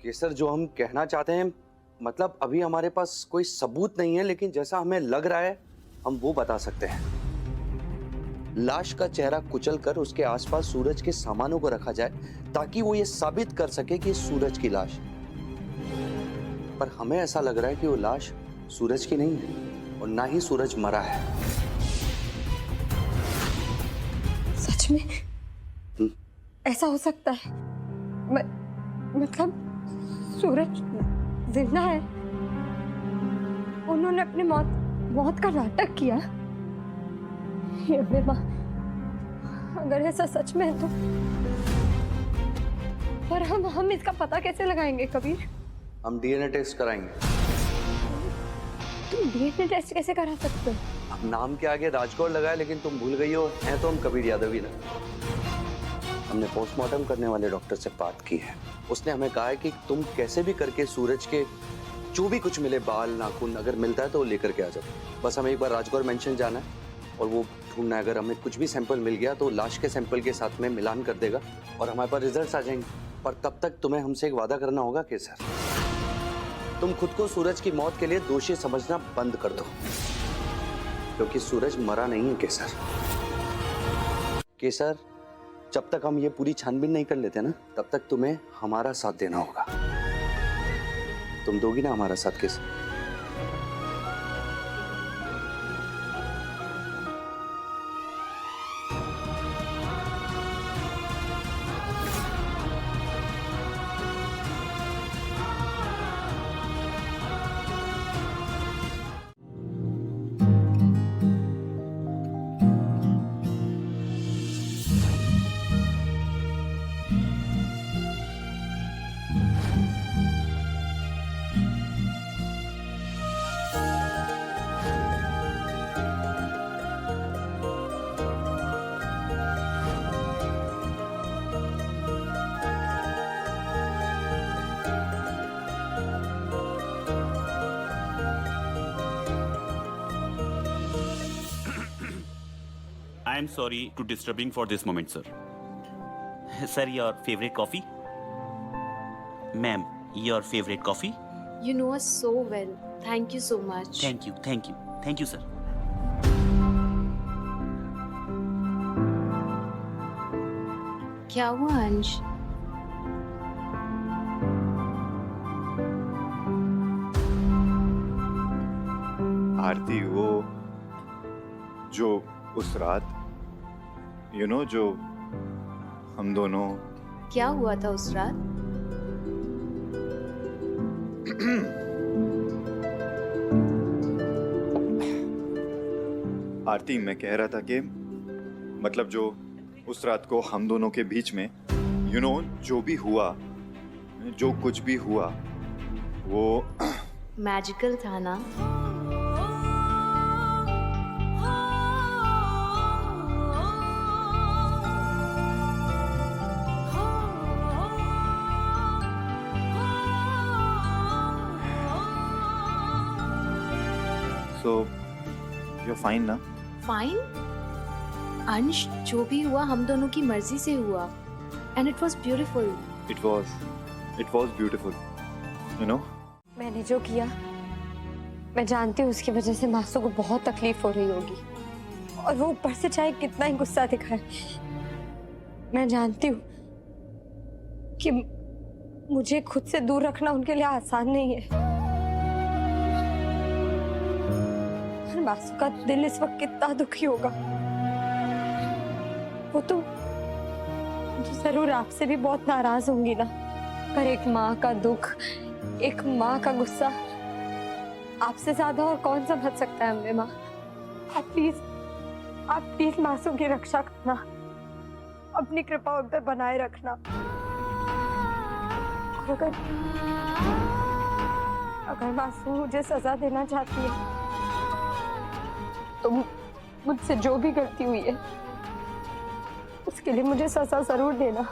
केसर, जो हम कहना चाहते हैं, मतलब अभी हमारे पास कोई सबूत नहीं है, लेकिन जैसा हमें लग रहा है हम वो बता सकते हैं। लाश का चेहरा कुचलकर उसके आसपास सूरज के सामानों को रखा जाए ताकि वो ये साबित कर सके कि सूरज की लाश। पर हमें ऐसा लग रहा है कि वो लाश सूरज की नहीं है और ना ही सूरज मरा है। सच में ऐसा हो सकता है? मतलब सूरज जिंदा है? उन्होंने अपनी मौत का नाटक किया? हे माँ, अगर ऐसा सच में है तो पर हम इसका पता कैसे लगाएंगे कबीर? हम डीएनए टेस्ट कराएंगे। तुम डीएनए टेस्ट कैसे करा सकते हो? अब नाम के आगे राजकौर लगाया, लेकिन तुम भूल गई हो, हैं तो हम कबीर यादव ही ना। हमने पोस्टमार्टम करने वाले डॉक्टर से बात की है। उसने हमें कहा है कि तुम कैसे भी करके सूरज के जो भी कुछ मिले, बाल, नाखून, अगर मिलता है तो लेकर के आ जाओ। बस हमें एक बार राजगौर मेंशन जाना है और वो ढूंढना है। अगर हमें कुछ भी सैंपल मिल गया तो लाश के सैंपल के साथ में मिलान कर देगा और हमारे पास रिजल्ट्स आ जाएंगे। पर तब तक तुम्हें हमसे एक वादा करना होगा केसर। तुम खुद को सूरज की मौत के लिए दोषी समझना बंद कर दो, क्योंकि सूरज मरा नहीं है केसर। केसर, जब तक हम ये पूरी छानबीन नहीं कर लेते ना, तब तक तुम्हें हमारा साथ देना होगा। तुम दोगी ना हमारा साथ केसर? I am sorry to disturbing for this moment, sir. Sir, your favorite coffee? Ma'am, your favorite coffee? You know us so well. Thank you so much. Thank you, thank you, thank you, sir. क्या हुआ अंश? आरती, वो जो उस रात जो हम दोनों। क्या हुआ था उस रात? आरती, मैं कह रहा था कि मतलब जो उस रात को हम दोनों के बीच में जो भी हुआ, जो कुछ भी हुआ, वो मैजिकल था ना? So, you're fine ना? फाइन? अंश, जो भी हुआ हम दोनों की मर्जी से हुआ, and it was beautiful. It was beautiful, मैंने जो किया, मैं जानती हूँ उसकी वजह से मासू को बहुत तकलीफ हो रही होगी, और वो ऊपर से चाहे कितना ही गुस्सा दिखाए, मैं जानती हूँ कि मुझे खुद से दूर रखना उनके लिए आसान नहीं है। मासू का दिल इस वक्त कितना दुखी होगा। वो तो जरूर आपसे भी बहुत नाराज होंगी ना। पर एक माँ का दुख, एक माँ का गुस्सा आपसे ज्यादा और कौन समझ सकता है अम्मे माँ? आप प्लीज मासूम की रक्षा करना, अपनी कृपा उन पर बनाए रखना। अगर मासूम मुझे सजा देना चाहती है तो मुझसे जो भी गलती हुई है उसके लिए मुझे सजा जरूर देना।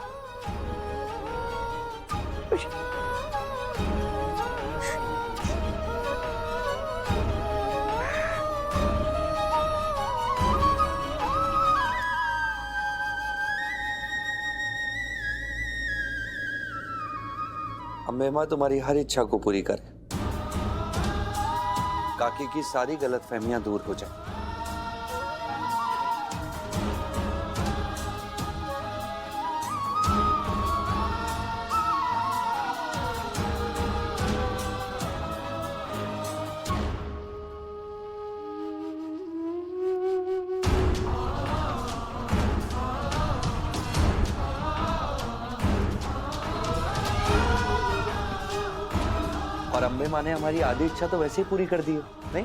अम्बे माँ तुम्हारी हर इच्छा को पूरी करे, काकी की सारी गलतफहमियां दूर हो जाए। और अम्बे माँ ने हमारी आधी इच्छा तो वैसे ही पूरी कर दी है, नहीं?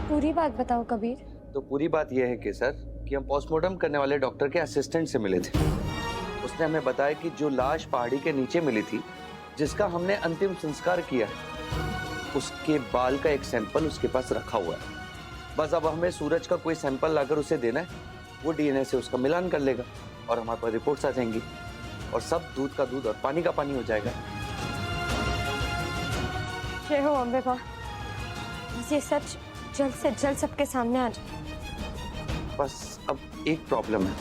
पूरी बात बताओ कबीर। तो पूरी बात यह है कि सर कि हम पोस्टमार्टम करने वाले डॉक्टर के असिस्टेंट से मिले थे। उसने हमें बताया कि जो लाश पहाड़ी के नीचे मिली थी, जिसका हमने अंतिम संस्कार किया, उसके बाल का एक सैंपल उसके पास रखा हुआ है। बस अब हमें सूरज का कोई सैंपल लाकर उसे देना है, वो डीएनए से उसका मिलान कर लेगा और हमारे पास रिपोर्ट्स आ जाएंगी और सब दूध का दूध और पानी का पानी हो जाएगा। जय हो अम्बे माँ, बस ये सच जल्द से जल्द सबके सामने आ जाए। बस अब एक प्रॉब्लम है,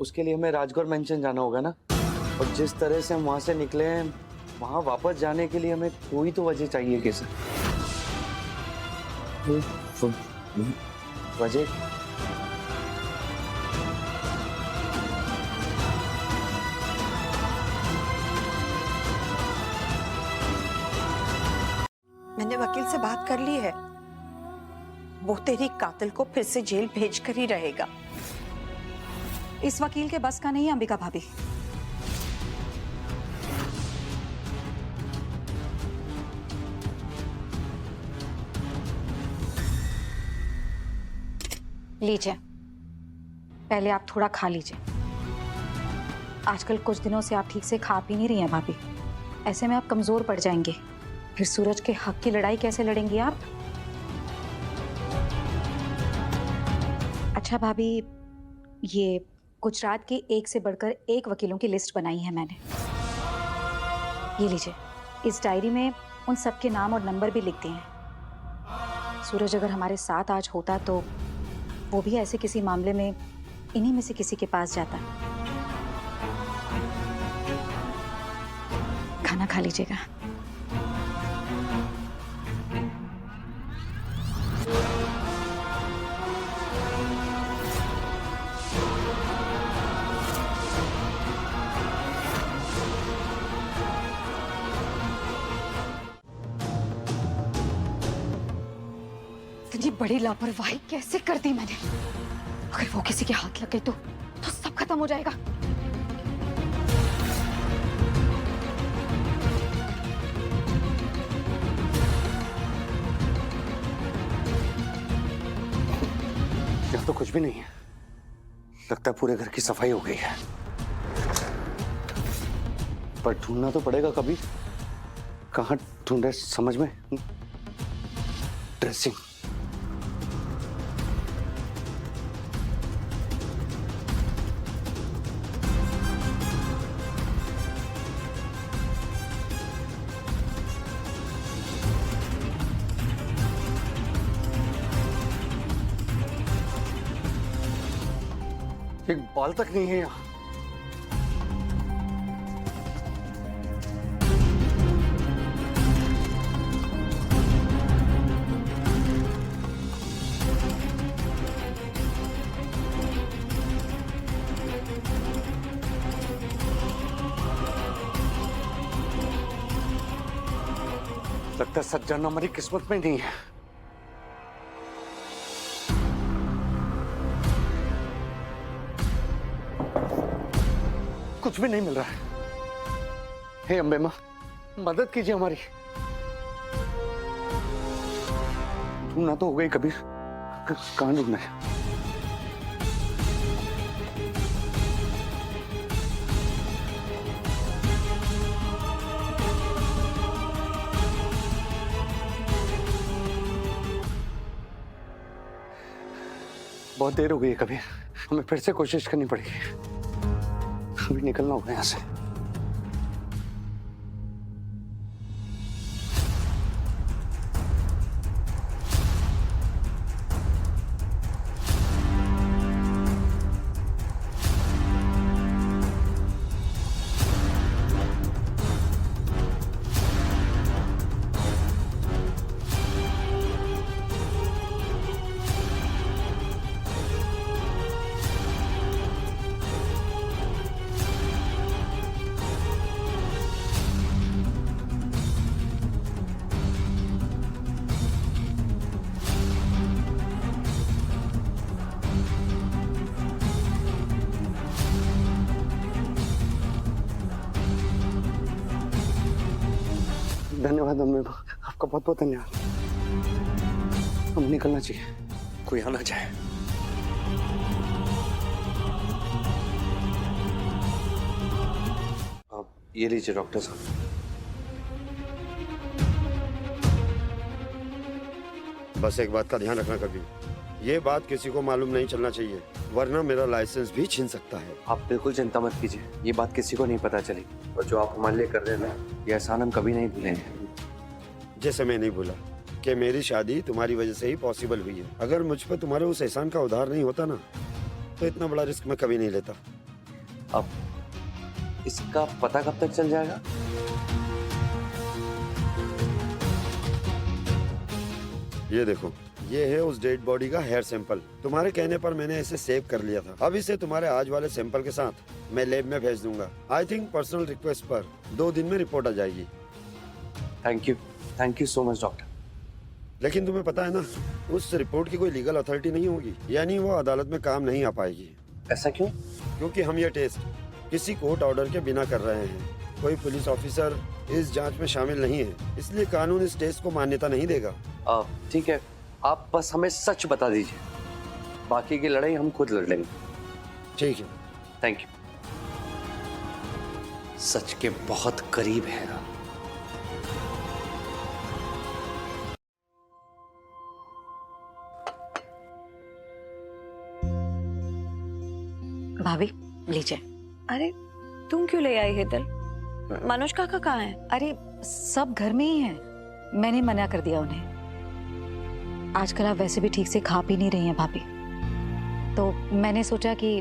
उसके लिए हमें राजगौर मेंशन जाना होगा ना, और जिस तरह से हम वहां से निकले हैं, वहां वापस जाने के लिए हमें कोई तो वजह चाहिए। कैसे वजह? मैंने वकील से बात कर ली है, वो तेरी कातिल को फिर से जेल भेज कर ही रहेगा। इस वकील के बस का नहीं है अंबिका भाभी। लीजिए, पहले आप थोड़ा खा लीजिए। आजकल कुछ दिनों से आप ठीक से खा पी नहीं रही हैं भाभी, ऐसे में आप कमजोर पड़ जाएंगे। फिर सूरज के हक की लड़ाई कैसे लड़ेंगी आप? अच्छा भाभी, ये गुजरात की एक से बढ़कर एक वकीलों की लिस्ट बनाई है मैंने। ये लीजिए, इस डायरी में उन सबके नाम और नंबर भी लिख दिए हैं। सूरज अगर हमारे साथ आज होता तो वो भी ऐसे किसी मामले में इन्हीं में से किसी के पास जाता। खाना खा लीजिएगा। इतनी बड़ी लापरवाही कैसे कर दी मैंने? अगर वो किसी के हाथ लग गई तो सब खत्म हो जाएगा। यहाँ तो कुछ भी नहीं है, लगता है पूरे घर की सफाई हो गई है। पर ढूंढना तो पड़ेगा कभी, कहाँ ढूंढे समझ में। ड्रेसिंग, एक बाल तक नहीं है यहाँ। लगता है सच जानना हमारी किस्मत में नहीं है। कुछ भी नहीं मिल रहा है। हे अम्बे माँ, मदद कीजिए हमारी। ढूंढना तो हो गई कबीर, कहाँ ढूंढना है? बहुत देर हो गई है कबीर, हमें फिर से कोशिश करनी पड़ेगी। अभी निकलना होगा यहाँ से। धन्यवाद अम्मे, आपका बहुत बहुत धन्यवाद। हम निकलना चाहिए, कोई आना चाहे। आप ये लीजिए डॉक्टर साहब। बस एक बात का ध्यान रखना, कभी ये बात किसी को मालूम नहीं चलना चाहिए, वरना मेरा लाइसेंस भी छीन सकता है। आप बिल्कुल चिंता मत कीजिए, ये बात किसी को नहीं पता चली। और जो आप हमारे लिए कर रहे हैं ना, ये एहसान हम कभी नहीं भूलेंगे। जैसे मैं नहीं भूला कि मेरी शादी तुम्हारी वजह से ही पॉसिबल हुई है। अगर मुझ पर तुम्हारे उस एहसान का उधार नहीं होता ना, तो इतना बड़ा रिस्क मैं कभी नहीं लेता। अब इसका पता कब तक चल जाएगा? ये देखो, ये है उस डेड बॉडी का हेयर सैंपल। तुम्हारे कहने पर मैंने इसे सेव कर लिया था। अब इसे तुम्हारे आज वाले सैंपल के साथ मैं लैब में भेज दूंगा। आई थिंक पर्सनल रिक्वेस्ट पर 2 दिन में रिपोर्ट आ जाएगी। Thank you so much doctor. लेकिन तुम्हें पता है ना, उस रिपोर्ट की कोई लीगल अथॉरिटी नहीं होगी, यानी वो अदालत में काम नहीं आ पाएगी। ऐसा क्यों? क्योंकि हम ये टेस्ट किसी कोर्ट ऑर्डर के बिना कर रहे हैं। कोई पुलिस ऑफिसर इस जांच में शामिल नहीं है, इसलिए कानून इस टेस्ट को मान्यता नहीं देगा। ठीक है, आप बस हमें सच बता दीजिए, बाकी की लड़ाई हम खुद लड़ लेंगे। ठीक है। Thank you. सच के बहुत करीब है ना। भाभी लीजिए। अरे तुम क्यों ले आई हेतल? मनोज काका कहाँ है? अरे सब घर में ही है, मैंने मना कर दिया उन्हें। आजकल आप वैसे भी ठीक से खा पी नहीं रही हैं भाभी, तो मैंने सोचा कि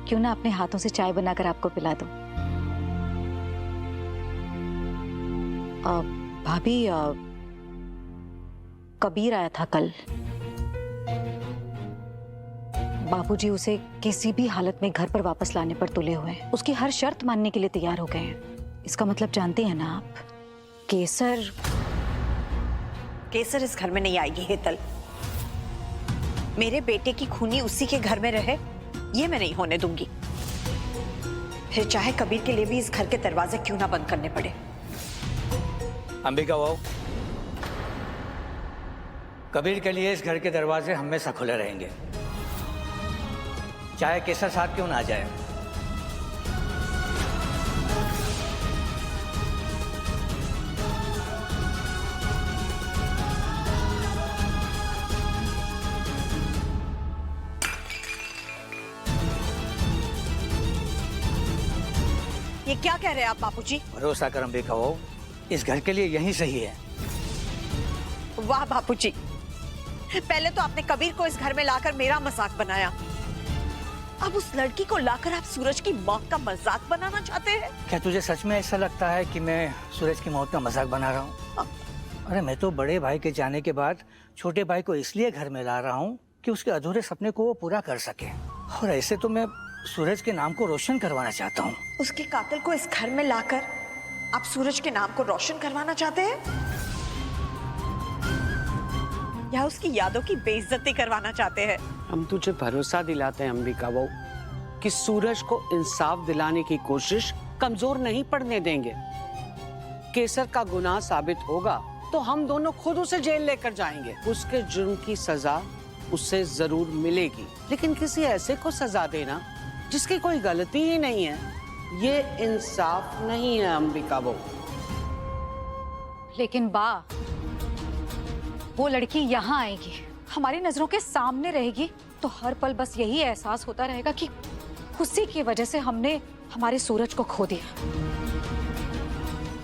क्यों ना अपने हाथों से चाय बनाकर आपको पिला दूं। भाभी कबीर आया था कल। बाबूजी उसे किसी भी हालत में घर पर वापस लाने पर तुले हुए हैं। उसकी हर शर्त मानने के लिए तैयार हो गए हैं। इसका मतलब जानते हैं ना आप, केसर इस घर में नहीं आएगी हेतल। मेरे बेटे की खूनी उसी के घर में रहे, ये मैं नहीं होने दूंगी। फिर चाहे कबीर के लिए भी इस घर के दरवाजे क्यों ना बंद करने पड़े। अंबिका वाओ, कबीर के लिए इस घर के दरवाजे हमेशा खुले रहेंगे, चाहे केसर साथ क्यों ना जाए। ये क्या कह रहे हैं आप बापूजी? भरोसा कर अंबिका वाओ, इस घर के लिए यही सही है। वाह बापूजी, पहले तो आपने कबीर को इस घर में लाकर मेरा मजाक बनाया, अब उस लड़की को लाकर आप सूरज की मौत का मजाक बनाना चाहते हैं? क्या तुझे सच में ऐसा लगता है कि मैं सूरज की मौत का मजाक बना रहा हूँ? अरे मैं तो बड़े भाई के जाने के बाद छोटे भाई को इसलिए घर में ला रहा हूँ कि उसके अधूरे सपने को वो पूरा कर सके। और ऐसे तो मैं सूरज के नाम को रोशन करवाना चाहता हूँ। उसके कातिल को इस घर में लाकर आप सूरज के नाम को रोशन करवाना चाहते हैं, या उसकी यादों की बेइज्जती करवाना चाहते हैं? हम तुझे भरोसा दिलाते हैं अंबिका बहू कि सूरज को इंसाफ दिलाने की कोशिश कमजोर नहीं पड़ने देंगे। केसर का गुनाह साबित होगा तो हम दोनों खुद उसे जेल लेकर जाएंगे। उसके जुर्म की सजा उसे जरूर मिलेगी, लेकिन किसी ऐसे को सजा देना जिसकी कोई गलती ही नहीं है, ये इंसाफ नहीं है अंबिका बहू। लेकिन बा, वो लड़की यहाँ आएगी, हमारी नजरों के सामने रहेगी, तो हर पल बस यही एहसास होता रहेगा कि उसी की वजह से हमने हमारे सूरज को खो दिया।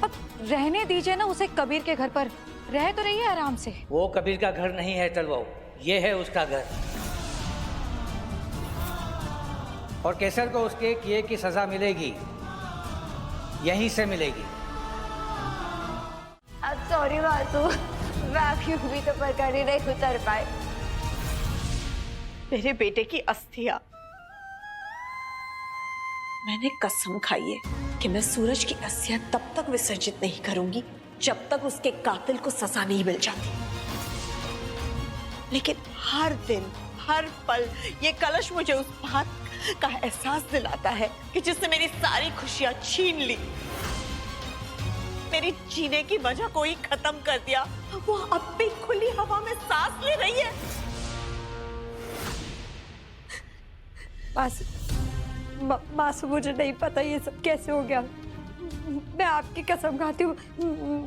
अब रहने दीजिए ना उसे कबीर के घर पर, रह तो रही है आराम से। वो कबीर का घर नहीं है तलवाओ, ये है उसका घर। और केसर को उसके किए की सजा मिलेगी, यहीं से मिलेगी। सॉरी बासु, वैक्यूम भी तो परकर ही नहीं उतर पाए। मेरे बेटे की अस्थियां, मैंने कसम खाई है कि मैं सूरज की अस्थियां तब तक विसर्जित नहीं करूंगी जब तक उसके कातिल को सजा नहीं मिल जाती। लेकिन हर दिन हर पल ये कलश मुझे उस बात का एहसास दिलाता है कि जिसने मेरी सारी खुशियां छीन ली। मेरी जीने की वजह को ही खत्म कर दिया, वो अब भी खुली हवा में सांस ले रही है। मासू, मुझे नहीं पता ये सब कैसे हो गया। मैं आपकी कसम खाती हूँ,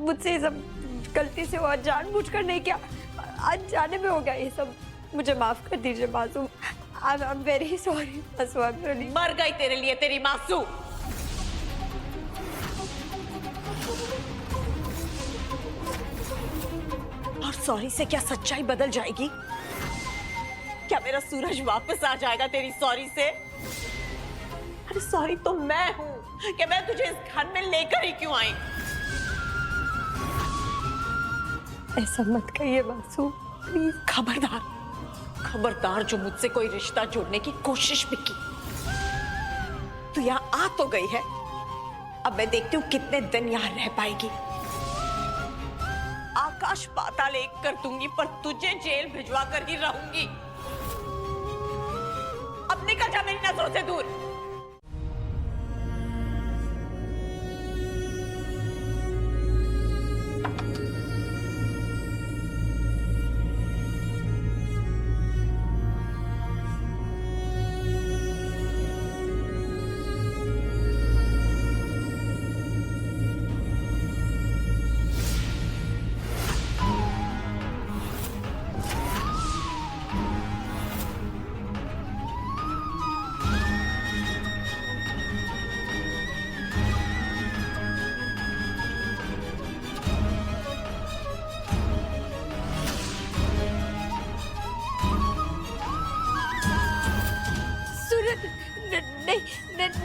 मुझसे ये सब गलती से हुआ, जानबूझकर नहीं किया, अनजाने में हो गया ये सब। मुझे माफ कर दीजिए Masoom. I am very sorry मासू। मर गई तेरे लिए तेरी मासू। और सॉरी से क्या सच्चाई बदल जाएगी? क्या मेरा सूरज वापस आ जाएगा तेरी सॉरी से? अरे सॉरी तो मैं हूं कि मैं तुझे इस घर में लेकर ही क्यों आई। ऐसा मत कहिए मासू, प्लीज। खबरदार, खबरदार जो मुझसे कोई रिश्ता जोड़ने की कोशिश भी की। तू यहाँ आ तो गई है, अब मैं देखती हूँ कितने दिन यहाँ रह पाएगी। आकाश पाताल एक कर दूंगी, पर तुझे जेल भिजवा कर ही रहूंगी। अब निकल जा मेरी नजरों से दूर।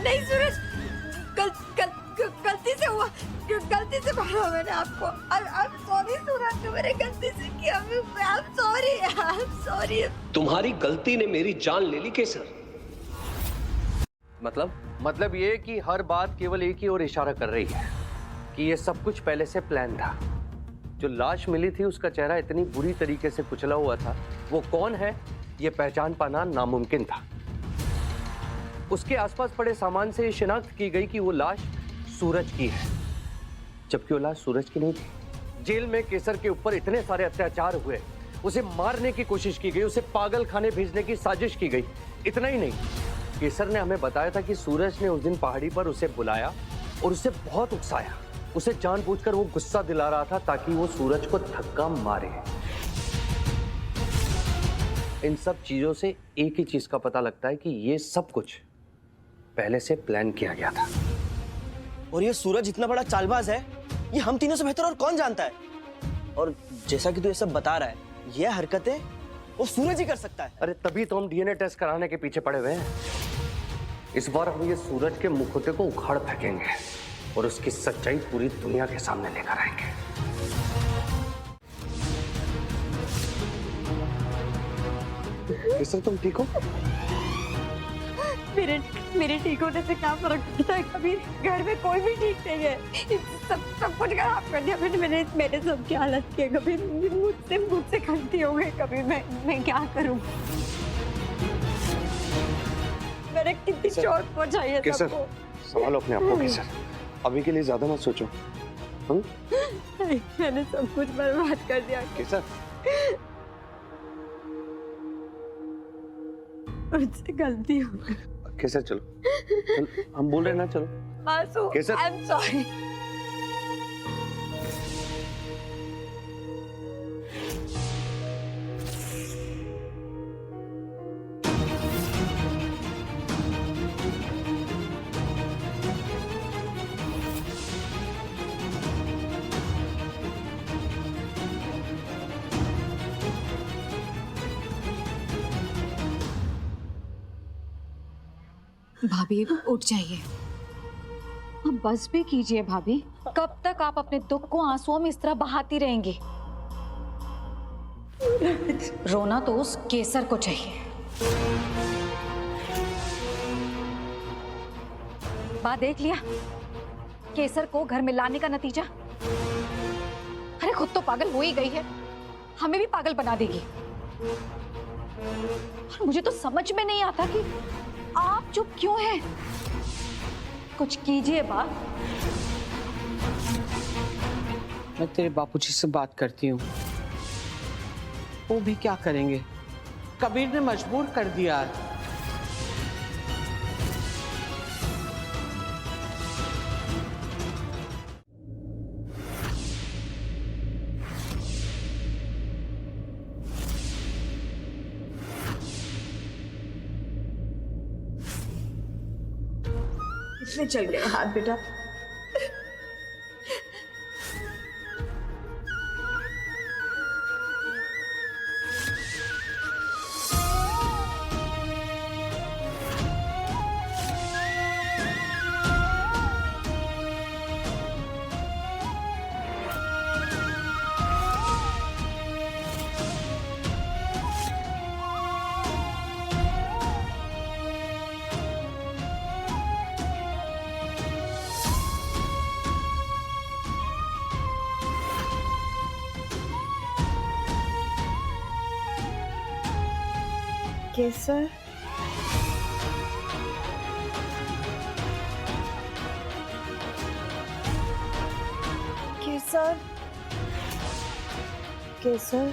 नहीं सूरज, गलती से हुआ, गलती से मारा मैंने आपको। I'm sorry सूरज, मैंने गलती से किया। I'm sorry। तुम्हारी गलती ने मेरी जान ले ली केसर। मतलब ये कि हर बात केवल एक ही ओर इशारा कर रही है कि ये सब कुछ पहले से प्लान था। जो लाश मिली थी उसका चेहरा इतनी बुरी तरीके से कुचला हुआ था, वो कौन है ये पहचान पाना नामुमकिन था। उसके आसपास पड़े सामान से ये शिनाख्त की गई कि वो लाश सूरज की है, जबकि वो लाश सूरज की नहीं थी। जेल में केसर के ऊपर इतने सारे अत्याचार हुए, उसे मारने की कोशिश की गई, उसे पागल खाने भेजने की साजिश की गई। इतना ही नहीं, केसर ने हमें बताया था कि सूरज ने उस दिन पहाड़ी पर उसे बुलाया और उसे बहुत उकसाया। उसे जानबूझकर वो गुस्सा दिला रहा था ताकि वो सूरज को धक्का मारे। इन सब चीजों से एक ही चीज का पता लगता है कि ये सब कुछ पहले से प्लान किया गया था। और ये सूरज इतना बड़ा चालबाज है, ये हम तीनों से बेहतर और कौन जानता है। और जैसा कि तू ये सब बता रहा है, ये हरकतें वो सूरज ही कर सकता है। अरे तभी तो हम डीएनए टेस्ट कराने के पीछे पड़े हुए हैं। इस बार हम ये सूरज के मुखौटे को उखाड़ फेंकेंगे और उसकी सच्चाई पूरी दुनिया के सामने लेकर आएंगे। केसर, तुम ठीक हो? मेरे ठीक होने से क्या फर्क पड़ता है? कभी घर में कोई भी ठीक नहीं है। सब कुछ खराब कर दिया मैंने सबकी हालत की। कभी मुझसे गलती हो गई, कभी मैं क्या करूं? मैंने कितनी चोट पहुंचाई है सबको। संभालो अपने आप को केसर, अभी के लिए ज्यादा मत सोचो। मैंने सब कुछ बर्बाद कर दिया केसर। मुझसे गलती हो गई। केसर चलो, हम बोल रहे ना, चलो। मासू, केसर, आई एम सॉरी। भाभी उठ जाइए, अब बस भी कीजिए भाभी। कब तक आप अपने दुख को आंसुओं में इस तरह बहाती रहेंगी? रोना तो उस केसर को चाहिए। बात देख लिया केसर को घर में लाने का नतीजा। अरे खुद तो पागल हो ही गई है, हमें भी पागल बना देगी। और मुझे तो समझ में नहीं आता कि आप चुप क्यों हैं? कुछ कीजिए बात। मैं तेरे बापूजी से बात करती हूँ। वो भी क्या करेंगे, कबीर ने मजबूर कर दिया है। इसमें चल गया हाथ बेटा। केसर, केसर, केसर,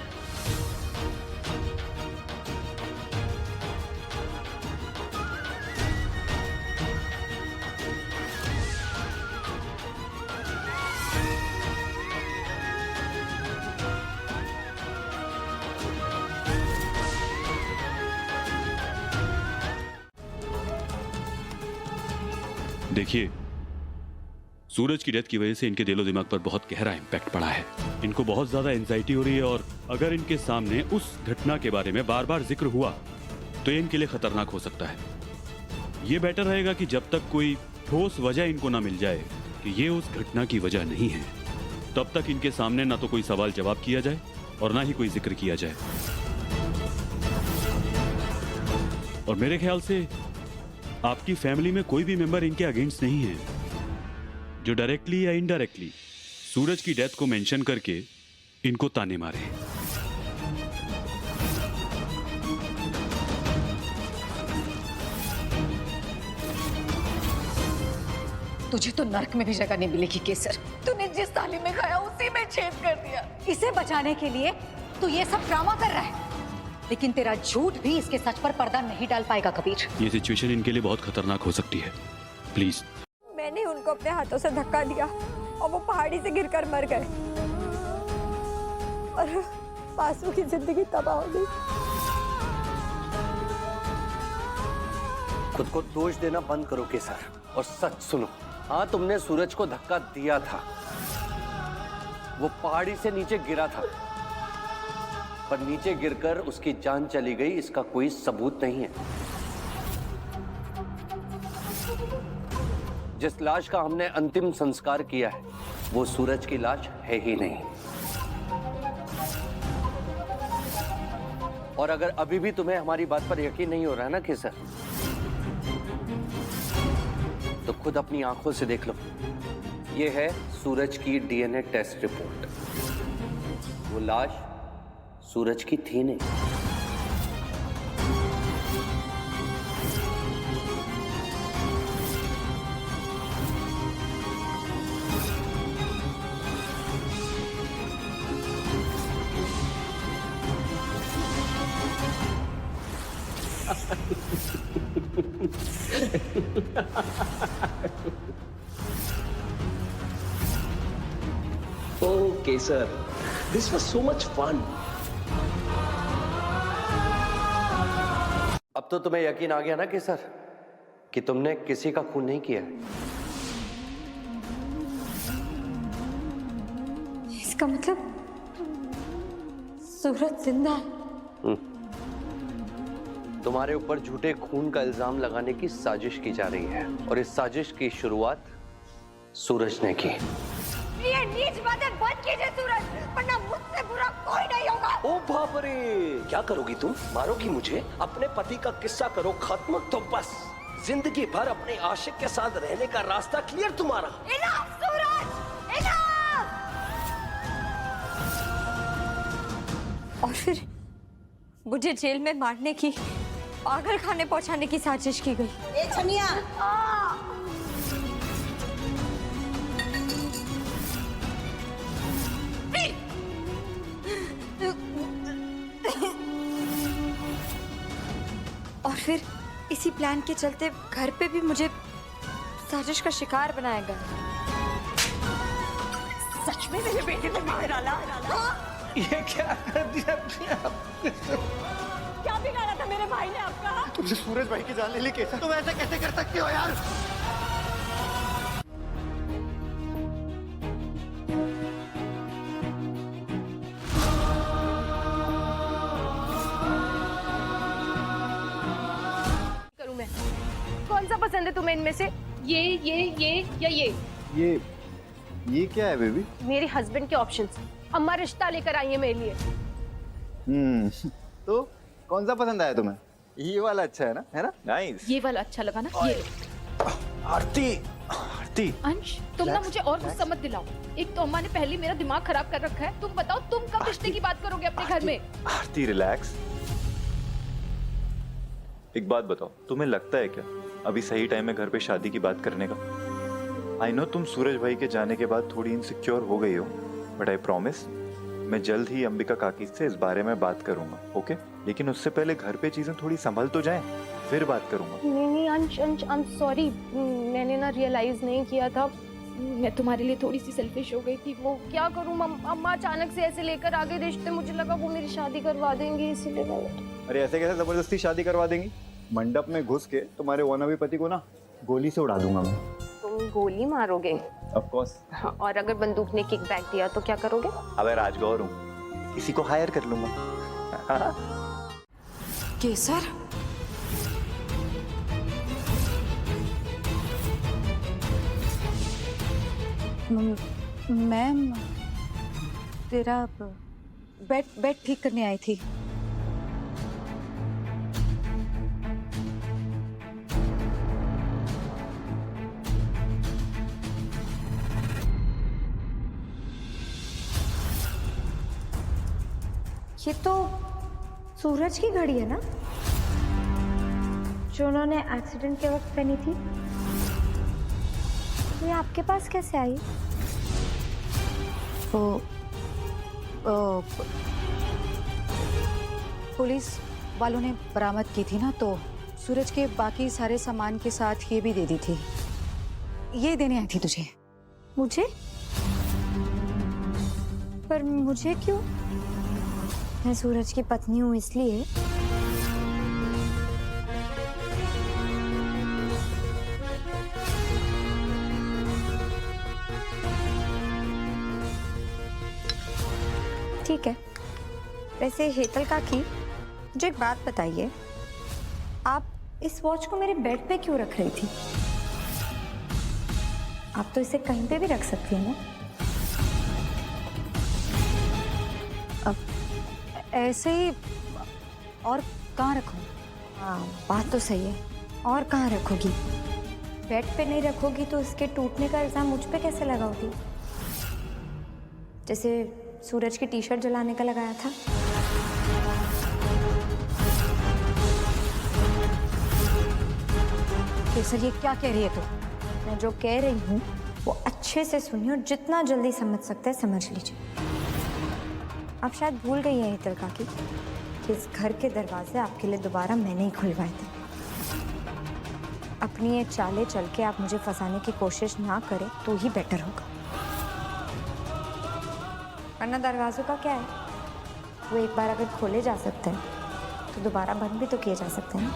देखिए, सूरज की डेथ की वजह से इनके दिलो दिमाग पर बहुत गहरा इम्पैक्ट पड़ा है। इनको बहुत ज्यादा एंजाइटी हो रही है और अगर इनके सामने उस घटना के बारे में बार बार जिक्र हुआ तो ये इनके लिए खतरनाक हो सकता है। ये बेटर रहेगा कि जब तक कोई ठोस वजह इनको ना मिल जाए कि ये उस घटना की वजह नहीं है, तब तक इनके सामने ना तो कोई सवाल जवाब किया जाए और ना ही कोई जिक्र किया जाए। और मेरे ख्याल से आपकी फैमिली में कोई भी मेंबर इनके अगेंस्ट नहीं है जो डायरेक्टली या इनडायरेक्टली सूरज की डेथ को मेंशन करके इनको ताने मारे। तुझे तो नर्क में भी जगह नहीं मिलेगी केसर। तूने जिस थाली में खाया उसी में छेद कर दिया। इसे बचाने के लिए तू ये सब ड्रामा कर रहा है, लेकिन तेरा झूठ भी इसके सच पर पर्दा नहीं डाल पाएगा कबीर। ये सिचुएशन इनके लिए बहुत खतरनाक हो सकती है। प्लीज। मैंने उनको अपने हाथों से धक्का दिया और वो पहाड़ी से गिरकर मर गए और पासू की जिंदगी तबाह हो गई। खुद को दोष देना बंद करो केसर और सच सुनो। हाँ, तुमने सूरज को धक्का दिया था, वो पहाड़ी से नीचे गिरा था, पर नीचे गिरकर उसकी जान चली गई, इसका कोई सबूत नहीं है। जिस लाश का हमने अंतिम संस्कार किया है वो सूरज की लाश है ही नहीं। और अगर अभी भी तुम्हें हमारी बात पर यकीन नहीं हो रहा है ना केसर, तो खुद अपनी आंखों से देख लो। ये है सूरज की डीएनए टेस्ट रिपोर्ट। वो लाश सूरज की थी नहीं। Oh, Kesar, this was so much fun. अब तो तुम्हें यकीन आ गया ना केसर कि तुमने किसी का खून नहीं किया। इसका मतलब सूरज जिंदा है। तुम्हारे ऊपर झूठे खून का इल्जाम लगाने की साजिश की जा रही है और इस साजिश की शुरुआत सूरज ने की। ये नीच बातें बंद कीजिए सूरज, वरना मुझसे बुरा कोई नहीं होगा। ओ बाप रे, क्या करोगी तुम? मारोगी मुझे? अपने पति का किस्सा करो खत्म, तो बस जिंदगी भर अपने आशिक के साथ रहने का रास्ता क्लियर तुम्हारा। इनफ सूरज, इनफ। और फिर मुझे जेल में मारने की, पागल खाने पहुंचाने की साजिश की गई। ए छनिया, फिर इसी प्लान के चलते घर पे भी मुझे साजिश का शिकार बनाया गया। सच में मेरे बेटे को मार डाला? ये क्या कर दिया? क्या बिगाड़ा था मेरे भाई ने आपका? तुमसे सूरज भाई की जान ले ली कैसे? तुम ऐसे कैसे कर सकते हो यार? करूं मैं? कौन सा पसंद है तुम्हें इनमें से? ये या ये? ये क्या है बेबी? मेरे हस्बैंड के ऑप्शंस। अम्मा रिश्ता लेकर आई है मेरे लिए। तो कौन सा पसंद आया तुम्हें? ये वाला अच्छा है ना? है ना? नाइस। ये वाला अच्छा लगा ना? ये लो। आरती, आरती। अंश, तुम ना मुझे और गुस्सा मत दिलाओ। एक तो अम्मा ने पहले मेरा दिमाग खराब कर रखा है। तुम बताओ, तुम कब रिश्ते की बात करोगे अपने घर में? आरती रिलैक्स। एक बात बताओ, तुम्हें लगता है क्या अभी सही टाइम है घर पे शादी की बात करने का? आई नो तुम सूरज भाई के जाने के बाद थोड़ी इनसिक्योर हो गई हो, बट आई प्रॉमिस मैं जल्द ही अंबिका काकी से इस बारे में बात करूंगा, ओके? लेकिन उससे पहले घर पे चीजें थोड़ी संभल तो जाएं, फिर बात करूंगा। नहीं अंश, आई एम सॉरी। मैंने ना रियलाइज नहीं किया था। मैं तुम्हारे लिए थोड़ी सी सेल्फिश हो गई थी। वो क्या करूं, अम्मा अचानक से ऐसे लेकर आ गए रिश्ते। मुझे लगा वो मेरी शादी करवा देंगे, इसीलिए मैं... अरे ऐसे कैसे जबरदस्ती शादी करवा देंगी? मंडप में घुस के तुम्हारे वानवी पति को ना गोली से उड़ा दूंगा मैं। तुम गोली मारोगे? Of course. हाँ, और अगर बंदूक ने किक बैक दिया तो क्या करोगे? अबे राजगौर हूँ, किसी को हायर कर लूंगा। केसर, मैम तेरा बेड ठीक करने आई थी। ये तो सूरज की घड़ी है ना, जो उन्होंने एक्सीडेंट के वक्त पहनी थी। ये आपके पास कैसे आई? पुलिस वालों ने बरामद की थी ना, तो सूरज के बाकी सारे सामान के साथ ये भी दे दी थी। ये देने आई थी तुझे। मुझे? पर मुझे क्यों? मैं सूरज की पत्नी हूँ इसलिए। ठीक है। वैसे हेतल काकी, मुझे एक बात बताइए, आप इस वॉच को मेरे बेड पे क्यों रख रही थी? आप तो इसे कहीं पे भी रख सकती हैं ना। ऐसे ही, और कहाँ रखूं? हाँ, बात तो सही है। और कहाँ रखोगी? बेड पे नहीं रखोगी तो इसके टूटने का इल्जाम मुझ पे कैसे लगाओगी? जैसे सूरज की टी शर्ट जलाने का लगाया था। केसर, ये क्या कह रही है तू? मैं जो कह रही हूँ वो अच्छे से सुनिए, और जितना जल्दी समझ सकते हैं समझ लीजिए। आप शायद भूल गई हैं हेतल काकी कि इस घर के दरवाजे आपके लिए दोबारा मैंने ही खुलवाए थे। अपनी ये चालें चल के आप मुझे फंसाने की कोशिश ना करें तो ही बेटर होगा, वरना दरवाजों का क्या है, वो एक बार अगर खोले जा सकते हैं तो दोबारा बंद भी तो किए जा सकते हैं ना।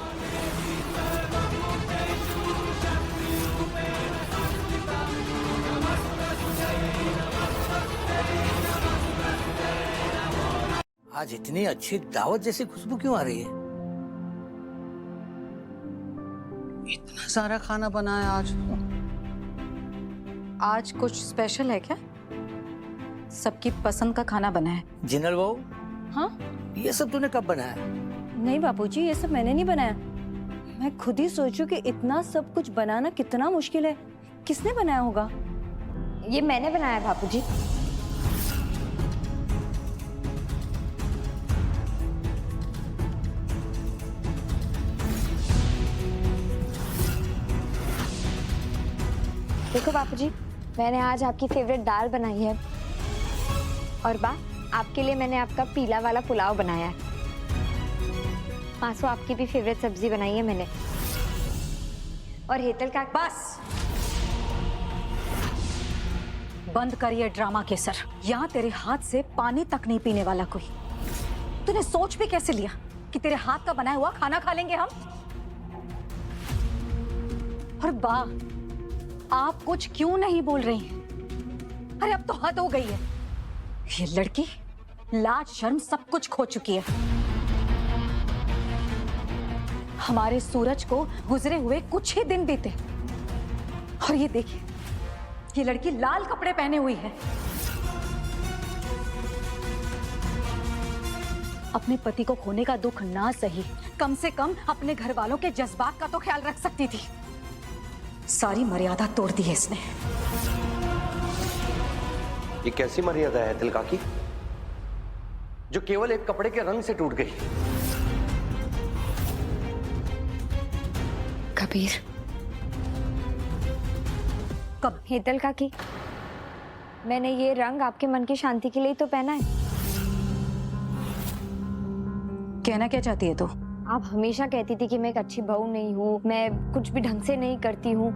आज इतनी अच्छी दावत जैसी खुशबू क्यों आ रही है? इतना सारा खाना बना है आज। आज कुछ स्पेशल है क्या? सबकी पसंद का खाना बना है। जिनल बहू, हाँ? ये सब तूने कब बनाया? नहीं बापूजी, ये सब मैंने नहीं बनाया। मैं खुद ही सोचूं कि इतना सब कुछ बनाना कितना मुश्किल है। किसने बनाया होगा? ये मैंने बनाया बापूजी। देखो बापूजी, मैंने आज आपकी फेवरेट दाल बनाई है, और बा आपके लिए मैंने आपका पीला वाला पुलाव बनाया है। मासू आपकी भी फेवरेट सब्जी बनाई है मैंने। और हेतल का बस बंद कर ये ड्रामा केसर। यहाँ तेरे हाथ से पानी तक नहीं पीने वाला कोई। तूने सोच भी कैसे लिया कि तेरे हाथ का बनाया हुआ खाना खा लेंगे हम? और आप कुछ क्यों नहीं बोल रही हैं? अरे अब तो हद हो गई है। ये लड़की लाज शर्म सब कुछ खो चुकी है। हमारे सूरज को गुजरे हुए कुछ ही दिन बीते और ये देखिए, ये लड़की लाल कपड़े पहने हुई है। अपने पति को खोने का दुख ना सही, कम से कम अपने घर वालों के जज्बात का तो ख्याल रख सकती थी। सारी मर्यादा तोड़ दी है इसने। ये कैसी मर्यादा है हेतल काकी, जो केवल एक कपड़े के रंग से टूट गई? कबीर, कब? हेतल काकी, मैंने ये रंग आपके मन की शांति के लिए तो पहना है। कहना क्या चाहती है तू? आप हमेशा कहती थी कि मैं एक अच्छी बहू नहीं हूँ, मैं कुछ भी ढंग से नहीं करती हूँ,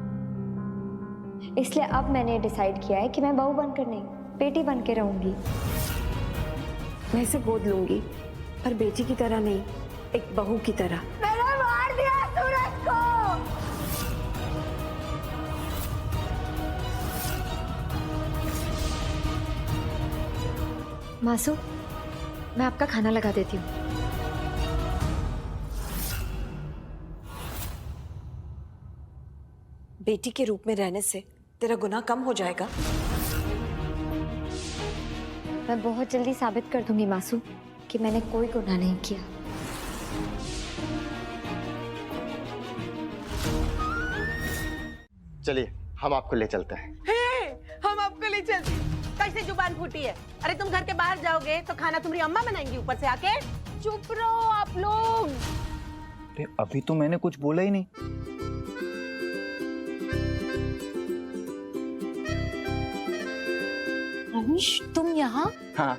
इसलिए अब मैंने डिसाइड किया है कि मैं बहू बनकर नहीं, बेटी बन के रहूंगी। मैं इसे गोद लूंगी, पर बेटी की तरह नहीं, एक बहू की तरह। मैंने मार दिया सूरज को। मासू, मैं आपका खाना लगा देती हूँ। बेटी के रूप में रहने से तेरा गुनाह कम हो जाएगा। मैं बहुत जल्दी साबित कर दूंगी मासू कि मैंने कोई गुनाह नहीं किया। चलिए हम आपको ले चलते हैं। हम आपको ले चलते। कैसे जुबान फूटी है? अरे तुम घर के बाहर जाओगे तो खाना तुम्हारी अम्मा बनाएंगी ऊपर से आके। चुप रहो आप लोग। अरे अभी तो मैंने कुछ बोला ही नहीं। अंश, तुम यहाँ? हाँ,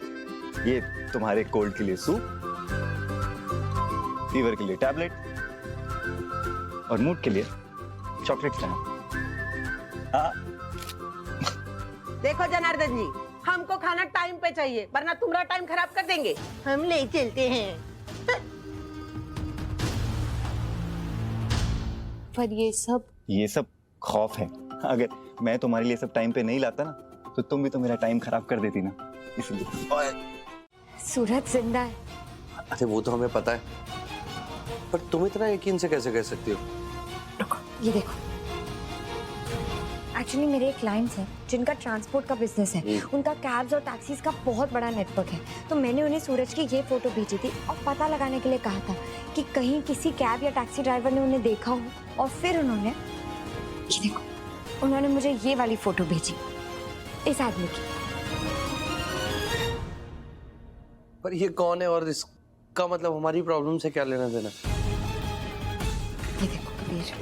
ये तुम्हारे कोल्ड के लिए सूप, फीवर के लिए टैबलेट और मूड के लिए चॉकलेट खाना। देखो जनार्दन जी, हमको खाना टाइम पे चाहिए, वरना तुम्हारा टाइम खराब कर देंगे। हम ले चलते हैं। पर ये सब खौफ है। अगर मैं तुम्हारे लिए सब टाइम पे नहीं लाता ना, तो तुम भी तो मेरा टाइम खराब कर देती ना, इसलिए। सूरज जिंदा है। अरे वो तो हमें पता है, पर तुम इतना यकीन से कैसे कह सकती हो? रुको, ये देखो। एक्चुअली मेरे एक क्लाइंट्स हैं जिनका ट्रांसपोर्ट का बिजनेस है। उनका कैब्स और टैक्सीज का बहुत बड़ा नेटवर्क है। तो मैंने उन्हें सूरज की ये फोटो भेजी थी और पता लगाने के लिए कहा था कि कहीं किसी कैब या टैक्सी ड्राइवर ने उन्हें देखा हो। और फिर उन्होंने, ये देखो, उन्होंने मुझे ये वाली फोटो भेजी इस आदमी की। पर ये कौन है और इसका मतलब हमारी प्रॉब्लम से क्या लेना देना? ये देखो कबीर,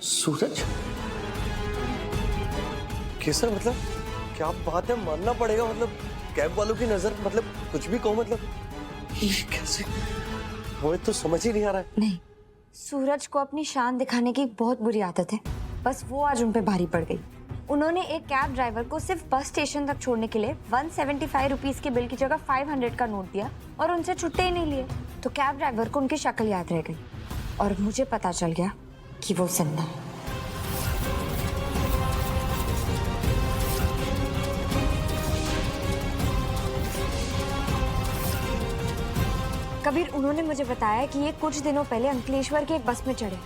सूरज कैसा? मतलब क्या बात है, मानना पड़ेगा। मतलब कैब वालों की नजर, मतलब कुछ भी कहो, मतलब ये कैसे? हमें तो समझ ही नहीं आ रहा है। नहीं, सूरज को अपनी शान दिखाने की बहुत बुरी आदत है, बस वो आज उन पे भारी पड़ गई। उन्होंने एक कैब ड्राइवर को सिर्फ बस स्टेशन तक छोड़ने के लिए 175 रुपीज के बिल की जगह 500 का नोट दिया और उनसे छुट्टे ही नहीं लिए। तो कैब ड्राइवर को उनकी शक्ल याद रह गई और मुझे पता चल गया कि वो जिंदा है। कबीर, उन्होंने मुझे बताया कि ये कुछ दिनों पहले अंकलेश्वर की एक बस में चढ़े।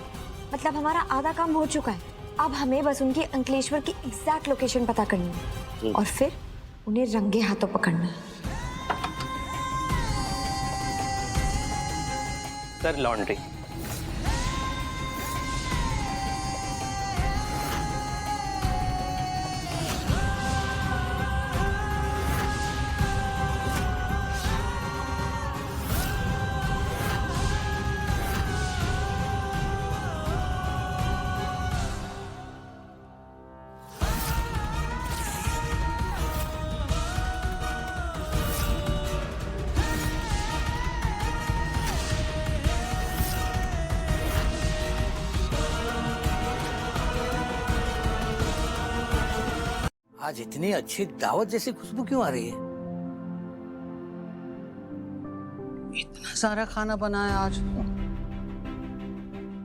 मतलब हमारा आधा काम हो चुका है। अब हमें बस उनकी अंकलेश्वर की एग्जैक्ट लोकेशन पता करनी है और फिर उन्हें रंगे हाथों पकड़ना है। Sir, laundry. आज इतनी अच्छी दावत जैसी खुशबू क्यों आ रही है? इतना सारा खाना बनाया आज।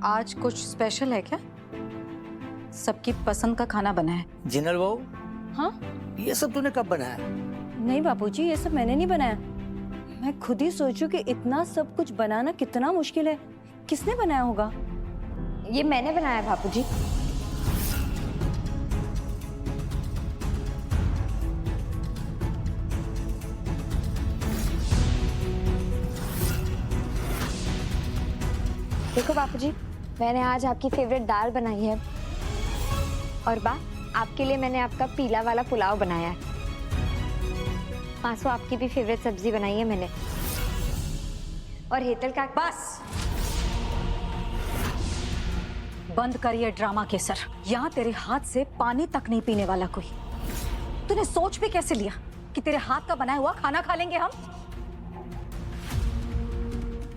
आज कुछ स्पेशल है क्या? सबकी पसंद का खाना बना है। जिनल बहू, हाँ? ये सब तूने कब बनाया? नहीं बापूजी, ये सब मैंने नहीं बनाया। मैं खुद ही सोचूं कि इतना सब कुछ बनाना कितना मुश्किल है। किसने बनाया होगा? ये मैंने बनाया है बापूजी। देखो बापूजी, मैंने आज आपकी फेवरेट दाल बनाई है और बा आपके लिए मैंने आपका पीला वाला पुलाव बनाया है। मासू, आपकी भी फेवरेट सब्जी बनाई है मैंने। और हेतल का बस बंद कर ये ड्रामा केसर। यहाँ तेरे हाथ से पानी तक नहीं पीने वाला कोई। तूने सोच भी कैसे लिया कि तेरे हाथ का बनाया हुआ खाना खा लेंगे हम?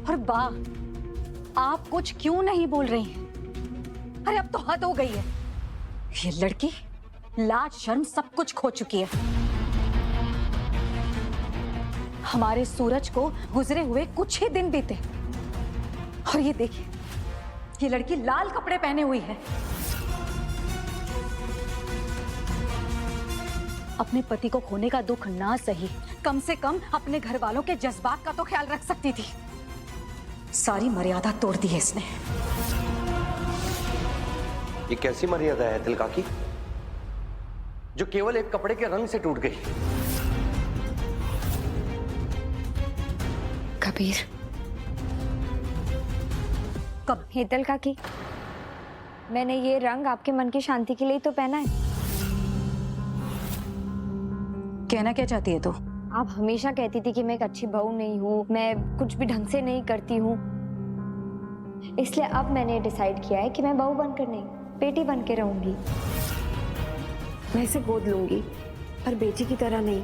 और बा, आप कुछ क्यों नहीं बोल रही हैं? अरे अब तो हद हो गई है। ये लड़की लाज शर्म सब कुछ खो चुकी है। हमारे सूरज को गुजरे हुए कुछ ही दिन बीते और ये देखिए, ये लड़की लाल कपड़े पहने हुई है। अपने पति को खोने का दुख ना सही, कम से कम अपने घर वालों के जज्बात का तो ख्याल रख सकती थी। सारी मर्यादा तोड़ दी है इसने। ये कैसी मर्यादा है हेतल काकी, जो केवल एक कपड़े के रंग से टूट गई? कबीर, कब? हेतल काकी, मैंने ये रंग आपके मन की शांति के लिए तो पहना है। कहना क्या चाहती है तू? आप हमेशा कहती थी कि मैं एक अच्छी बहू नहीं हूँ, मैं कुछ भी ढंग से नहीं करती हूँ। इसलिए अब मैंने डिसाइड किया है कि मैं बहू बनकर नहीं, बेटी बन के रहूंगी। मैं इसे गोद लूंगी, पर बेटी की तरह नहीं,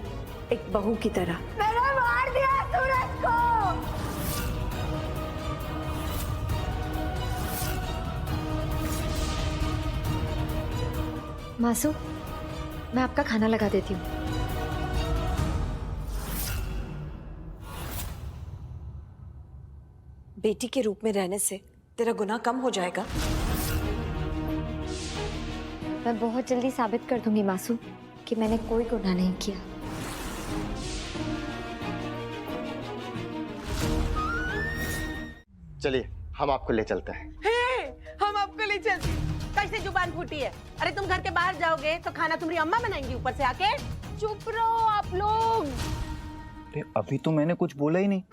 एक बहू की तरह। मैंने मार दिया सूरज को। मासू, मैं आपका खाना लगा देती हूँ। बेटी के रूप में रहने से तेरा गुनाह कम हो जाएगा। मैं बहुत जल्दी साबित कर दूंगी मासू कि मैंने कोई गुनाह नहीं किया। चलिए हम आपको ले चलते हैं। हम आपको ले चलते। कैसे जुबान फूटी है? अरे तुम घर के बाहर जाओगे तो खाना तुम्हारी अम्मा बनाएंगी ऊपर से आके। चुप रहो आप लोग। अरे अभी तो मैंने कुछ बोला ही नहीं।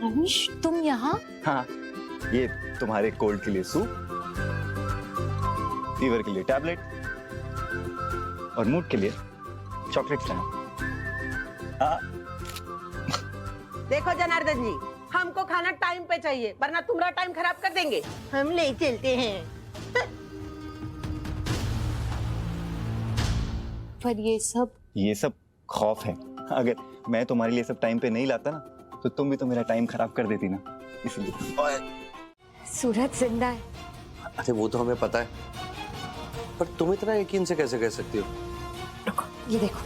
अंश, तुम यहाँ? हाँ, ये तुम्हारे कोल्ड के लिए सूप, फीवर के लिए टैबलेट और मूड के लिए चॉकलेट खाना। देखो जनार्दन जी, हमको खाना टाइम पे चाहिए, वरना तुम्हारा टाइम खराब कर देंगे। हम ले चलते हैं। पर ये सब खौफ है। अगर मैं तुम्हारे लिए सब टाइम पे नहीं लाता ना, तो तुम भी तो मेरा टाइम खराब कर देती ना, इसलिए। सूरज जिंदा है। अरे वो तो हमें पता है, पर तुम इतना यकीन से कैसे कह सकती हो? रुको, ये देखो।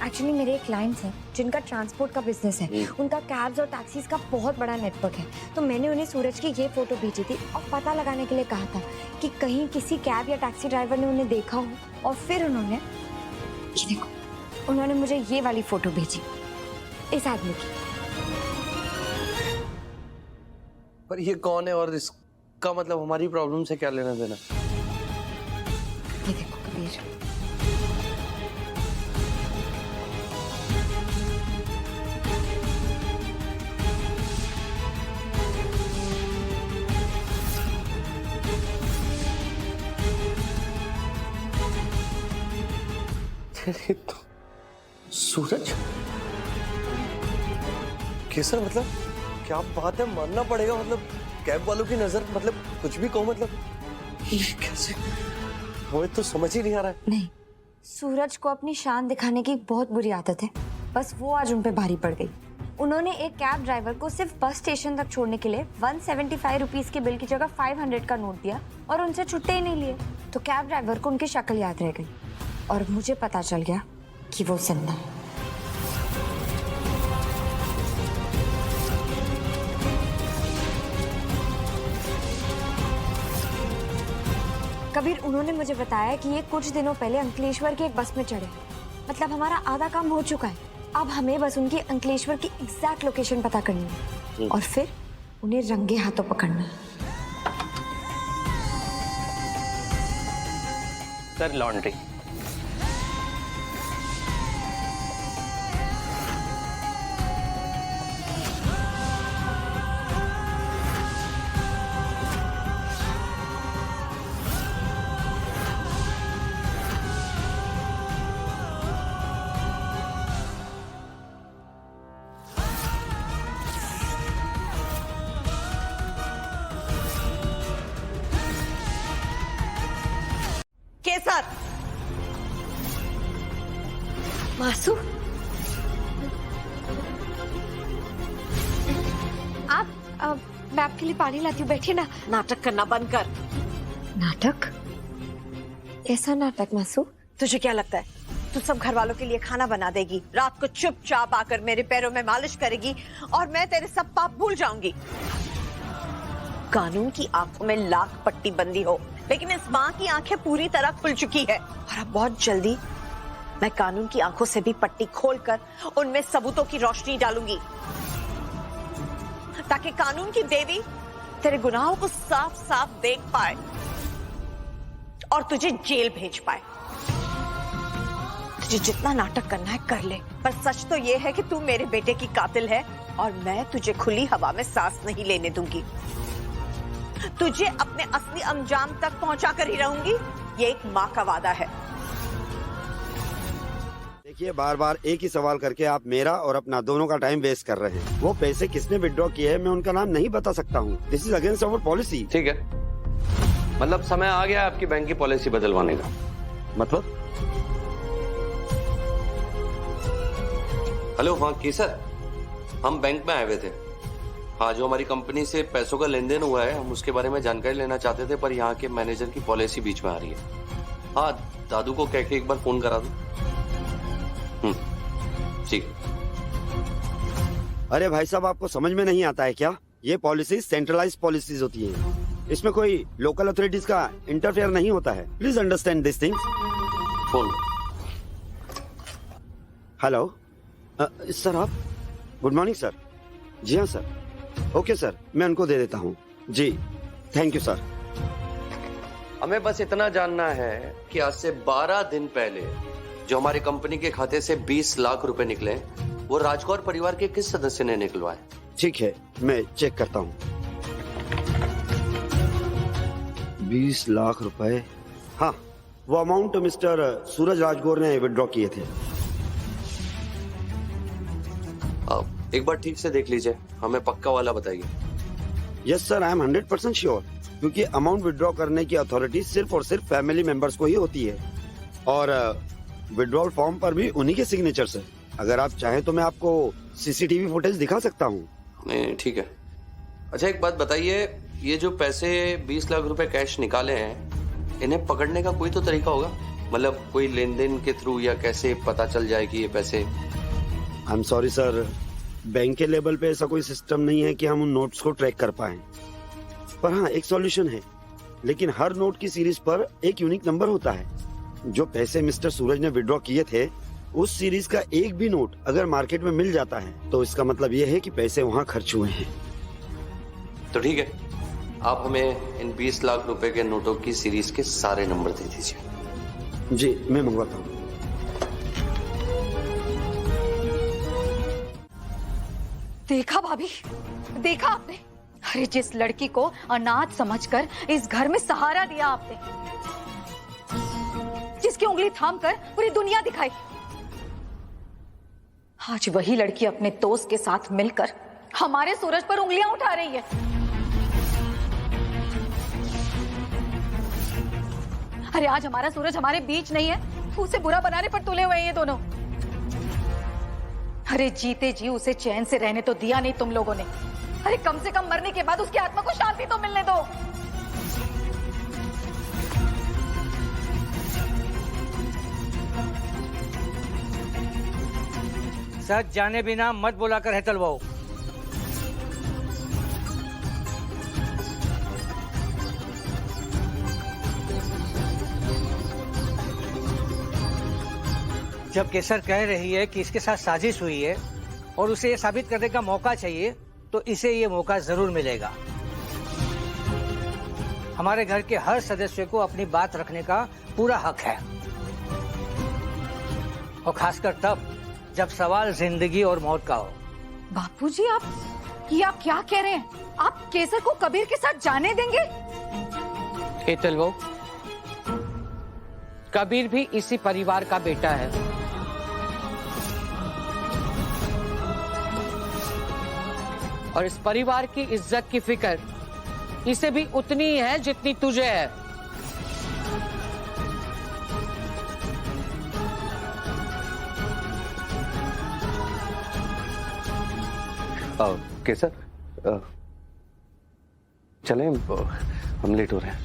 एक्चुअली मेरे एक क्लाइंट्स हैं जिनका ट्रांसपोर्ट का बिजनेस है। उनका कैब्स और टैक्सीज का बहुत बड़ा नेटवर्क है। तो मैंने उन्हें सूरज की ये फोटो भेजी थी और पता लगाने के लिए कहा था कि कहीं किसी कैब या टैक्सी ड्राइवर ने उन्हें देखा हो। और फिर उन्होंने, ये देखो, उन्होंने मुझे ये वाली फोटो भेजी इस आदमी की। पर ये कौन है और इसका मतलब हमारी प्रॉब्लम से क्या लेना देना? ये देखो कबीर, तो सूरज केसर, मतलब क्या बात है, मानना पड़ेगा। मतलब कैब वालों की नजर, मतलब कुछ भी कहो, मतलब ये कैसे, हमें तो समझ ही नहीं आ रहा है। नहीं, सूरज को अपनी शान दिखाने की बहुत बुरी आदत है। बस वो आज उन पे भारी पड़ गई। उन्होंने एक कैब ड्राइवर को सिर्फ बस स्टेशन तक छोड़ने के लिए 175 रुपीस के बिल की जगह 500 का नोट दिया और उनसे छुट्टे ही नहीं लिए। तो कैब ड्राइवर को उनकी शक्ल याद रह गई और मुझे पता चल गया कि वो जिंदा है। कबीर, उन्होंने मुझे बताया कि ये कुछ दिनों पहले अंकलेश्वर की एक बस में चढ़े। मतलब हमारा आधा काम हो चुका है। अब हमें बस उनकी अंकलेश्वर की एग्जैक्ट लोकेशन पता करनी है और फिर उन्हें रंगे हाथों पकड़ना है। Sir laundry. केसर, मासू, आप मैं आपके लिए पानी लाती हूँ, बैठिए ना। नाटक करना बंद कर। नाटक? ऐसा नाटक मासू? तुझे क्या लगता है तू सब घर वालों के लिए खाना बना देगी, रात को चुपचाप आकर मेरे पैरों में मालिश करेगी और मैं तेरे सब पाप भूल जाऊंगी? कानून की आंखों में लाख पट्टी बंदी हो, लेकिन इस माँ की आंखें पूरी तरह खुल चुकी है और अब बहुत जल्दी मैं कानून की आंखों से भी पट्टी खोलकर उनमें सबूतों की रोशनी डालूंगी ताकि कानून की देवी तेरे गुनाहों को साफ साफ देख पाए और तुझे जेल भेज पाए। तुझे जितना नाटक करना है कर ले, पर सच तो ये है कि तू मेरे बेटे की कातिल है और मैं तुझे खुली हवा में सांस नहीं लेने दूंगी। तुझे अपने असली अंजाम तक पहुंचा कर ही रहूंगी, ये एक माँ का वादा है। देखिए, बार बार एक ही सवाल करके आप मेरा और अपना दोनों का टाइम वेस्ट कर रहे हैं। वो पैसे किसने विड्रॉ किए हैं मैं उनका नाम नहीं बता सकता हूँ। This is against our policy. ठीक है, मतलब समय आ गया आपकी बैंक की पॉलिसी बदलवाने का। मतलब? हेलो, हाँ केसर, हम बैंक में आए हुए थे। हाँ, जो हमारी कंपनी से पैसों का लेन देन हुआ है हम उसके बारे में जानकारी लेना चाहते थे, पर यहाँ के मैनेजर की पॉलिसी बीच में आ रही है। हाँ, दादू को कह के एक बार फोन करा दो। ठीक। अरे भाई साहब, आपको समझ में नहीं आता है क्या? ये पॉलिसी सेंट्रलाइज पॉलिसीज होती है, इसमें कोई लोकल अथॉरिटीज का इंटरफेयर नहीं होता है। Please understand this things. Phone. Hello sir, आप? Good morning sir. जी हाँ सर। ओके सर, मैं उनको दे देता हूँ। जी थैंक यू सर। हमें बस इतना जानना है कि आज से 12 दिन पहले जो हमारी कंपनी के खाते से 20 लाख रुपए निकले, वो राजकौर परिवार के किस सदस्य ने निकलवाए? ठीक है, मैं चेक करता हूँ। 20 लाख रुपए, हाँ, वो अमाउंट मिस्टर सूरज राजगौर ने विड्रॉ किए थे। एक बार ठीक से देख लीजिए, हमें पक्का वाला बताइए। Yes sir, I am 100% sure, क्योंकि अमाउंट विड्रॉ करने की अथॉरिटी सिर्फ और सिर्फ फैमिली मेंबर्स को ही होती है और विड्रॉल फॉर्म पर भी उन्हीं के सिग्नेचर्स है। अगर आप चाहें तो मैं आपको सीसीटीवी फुटेज दिखा सकता हूँ। नहीं, ठीक है। अच्छा, एक बात बताइए, ये जो पैसे 20 लाख रुपए कैश निकाले हैं, इन्हें पकड़ने का कोई तो तरीका होगा? मतलब कोई लेन देन के थ्रू, या कैसे पता चल जाए कि ये पैसे? I am sorry sir, bank के लेवल पे ऐसा कोई सिस्टम नहीं है कि हम उन नोट्स को ट्रैक कर पाएं। पर हाँ, एक सॉल्यूशन है, लेकिन हर नोट की सीरीज पर एक यूनिक नंबर होता है। जो पैसे मिस्टर सूरज ने विड्रॉ किए थे, उस सीरीज का एक भी नोट अगर मार्केट में मिल जाता है तो इसका मतलब यह है कि पैसे वहाँ खर्च हुए हैं। तो ठीक है, आप हमें इन 20 लाख रुपए के नोटों की सीरीज के सारे नंबर दे दीजिए। जी, मैं मंगवाता हूँ। देखा भाभी, देखा आपने? अरे जिस लड़की को अनाथ समझकर इस घर में सहारा दिया आपने, जिसकी उंगली थामकर पूरी दुनिया दिखाई, आज वही लड़की अपने दोस्त के साथ मिलकर हमारे सूरज पर उंगलियां उठा रही है। अरे आज हमारा सूरज हमारे बीच नहीं है, उसे बुरा बनाने पर तुले हुए हैं ये दोनों। अरे जीते जी उसे चैन से रहने तो दिया नहीं तुम लोगों ने। अरे कम से कम मरने के बाद उसकी आत्मा को शांति तो मिलने दो। सच जाने बिना मत बुलाकर हेतल बहू। जब केसर कह रही है कि इसके साथ साजिश हुई है और उसे ये साबित करने का मौका चाहिए, तो इसे ये मौका जरूर मिलेगा। हमारे घर के हर सदस्य को अपनी बात रखने का पूरा हक है, और खासकर तब जब सवाल जिंदगी और मौत का हो। बापूजी, आप क्या कह रहे हैं? आप केसर को कबीर के साथ जाने देंगे? हेतल वो कबीर भी इसी परिवार का बेटा है, और इस परिवार की इज्जत की फिक्र इसे भी उतनी ही है जितनी तुझे है। केसर, चलें, हम लेट हो रहे हैं।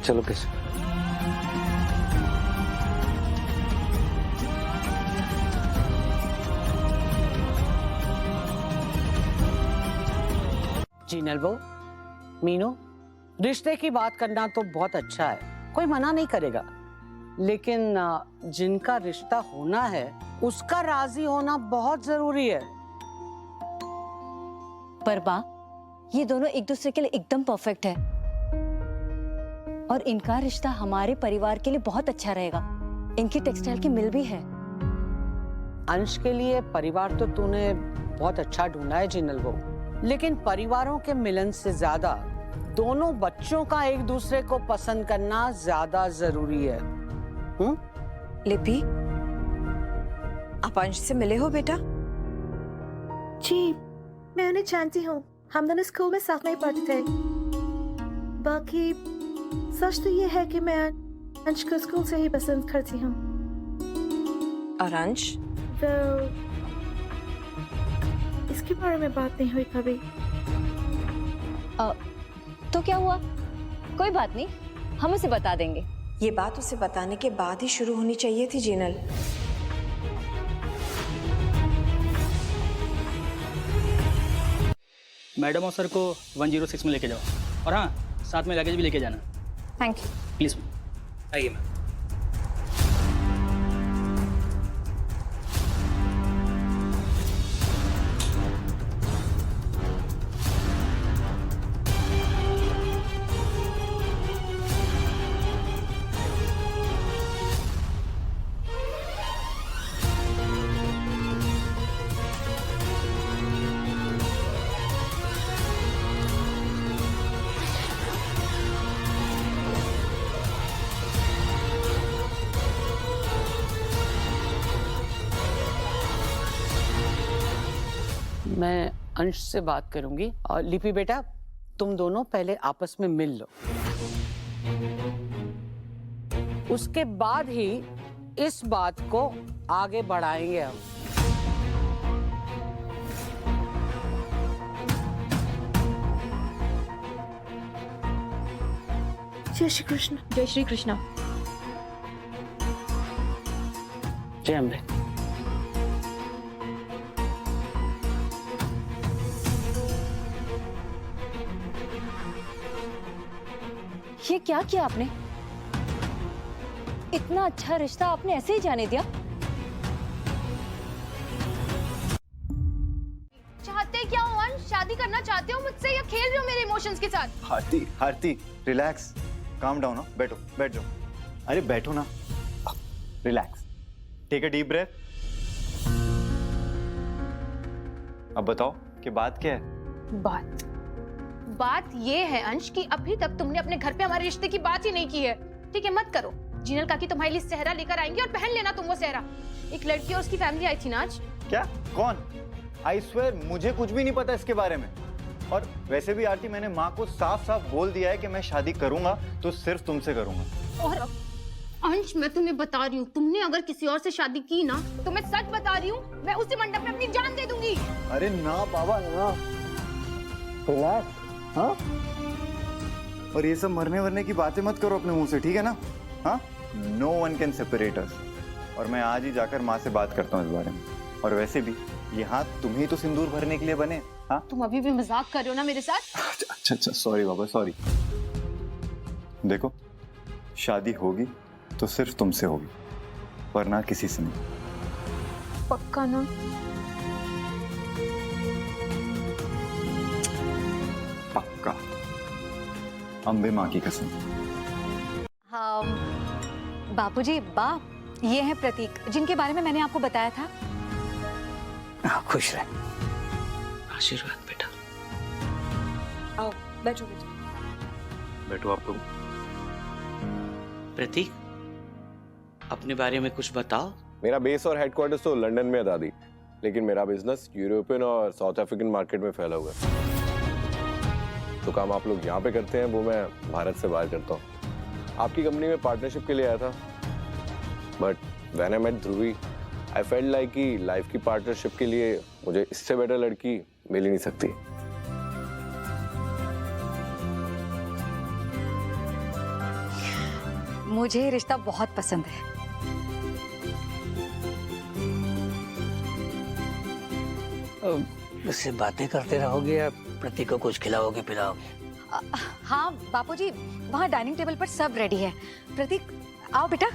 चलो केसर। जीनल वो, मीनू, रिश्ते की बात करना तो बहुत अच्छा है, कोई मना नहीं करेगा, लेकिन जिनका रिश्ता होना है उसका राजी होना बहुत जरूरी है। पर माँ, ये दोनों एक दूसरे के लिए एकदम परफेक्ट है, और इनका रिश्ता हमारे परिवार के लिए बहुत अच्छा रहेगा। इनकी टेक्सटाइल की मिल भी है। अंश के लिए परिवार तो तूने बहुत अच्छा ढूंढा है जीनल वो, लेकिन परिवारों के मिलन से ज्यादा दोनों बच्चों का एक दूसरे को पसंद करना ज्यादा जरूरी है। लिपि, आप अंश से मिले हो बेटा? जी, मैं उन्हें जानती हूँ, हम दोनों स्कूल में साथ में पढ़ते थे। बाकी सच तो ये है कि मैं अंश को स्कूल से ही पसंद करती हूँ। और अंश? तो इसके बारे में बात नहीं हुई कभी। तो क्या हुआ? कोई बात नहीं, हम उसे बता देंगे। ये बात उसे बताने के बाद ही शुरू होनी चाहिए थी जीनल। मैडम और सर को 106 में लेके जाओ, और हाँ, साथ में लगेज भी लेके जाना। Thank you. प्लीज आइए मैम। मैं अंश से बात करूंगी, और लिपि बेटा, तुम दोनों पहले आपस में मिल लो, उसके बाद ही इस बात को आगे बढ़ाएंगे हम। जय श्री कृष्ण। जय श्री कृष्ण। जय अम्बे। ये क्या किया आपने? इतना अच्छा रिश्ता आपने ऐसे ही जाने दिया? चाहते क्या हो अंश? शादी करना चाहते हो मुझसे या खेल रहे हो मेरे इमोशंस के साथ? हारती रिलैक्स, काम डाउन, बैठो, बैठ जाओ। अरे बैठो ना, relax, take a deep breath. अब बताओ कि बात क्या है? बात ये है अंश कि अभी तक तुमने अपने घर पे हमारे रिश्ते की बात ही नहीं की है। ठीक है, मत करो। जीनल काकी तुम्हारे लिए सेहरा लेकर आएंगे और पहन लेना तुम वो सेहरा। एक लड़की और उसकी फैमिली आई थी ना आज। क्या? कौन? आई स्वेयर मुझे कुछ भी नहीं पता इसके बारे में। और वैसे भी आरती, मैंने माँ को साफ साफ बोल दिया है कि मैं शादी करूंगा तो सिर्फ तुमसे करूंगा। और अंश, मैं तुम्हें बता रही हूँ, तुमने अगर किसी और से शादी की ना, तो मैं सच बता रही हूँ, मैं उसी मंडप में अपनी जान दे दूंगी। अरे ना बाबा ना, रिलैक्स। हाँ, और ये सब मरने वरने की बातें मत करो अपने मुंह से, ठीक है ना? हाँ, नो वन कैन सेपरेट अस। और मैं आज ही जाकर माँ से बात करता हूँ इस बारे में। और वैसे भी ये हाथ तुम ही तो सिंदूर भरने के लिए बने। हाँ, तुम अभी भी मजाक कर रहे हो ना मेरे साथ? अच्छा अच्छा, सॉरी बाबा, सॉरी। देखो, शादी होगी तो सिर्फ तुमसे होगी, वरना किसी से नहीं। पक्का ना? पक्का, अम्बे माँ की कसम। हाँ बापूजी, बाप ये है प्रतीक, जिनके बारे में मैंने आपको बताया था। खुश रहे। आशीर्वाद बेटा। आओ बैठो बैठो। बैठो आप लोग। प्रतीक, अपने बारे में कुछ बताओ। मेरा बेस और हेडक्वार्टर्स तो लंदन में है दादी, लेकिन मेरा बिजनेस यूरोपियन और साउथ अफ्रीकन मार्केट में फैला हुआ है। तो काम आप लोग यहाँ पे करते हैं वो मैं भारत से बाहर करता हूँ। आपकी कंपनी में पार्टनरशिप के लिए आया था, but when I met Dhruvi I felt like कि लाइफ की पार्टनरशिप के लिए मुझे इससे बेटर लड़की मिल ही नहीं सकती। मुझे ये रिश्ता बहुत पसंद है। उससे बातें करते रहोगे या प्रतीक को कुछ खिलाओगे पिलाओगे? हाँ बापूजी, वहाँ डाइनिंग टेबल पर सब रेडी है। प्रतीक आओ बेटा।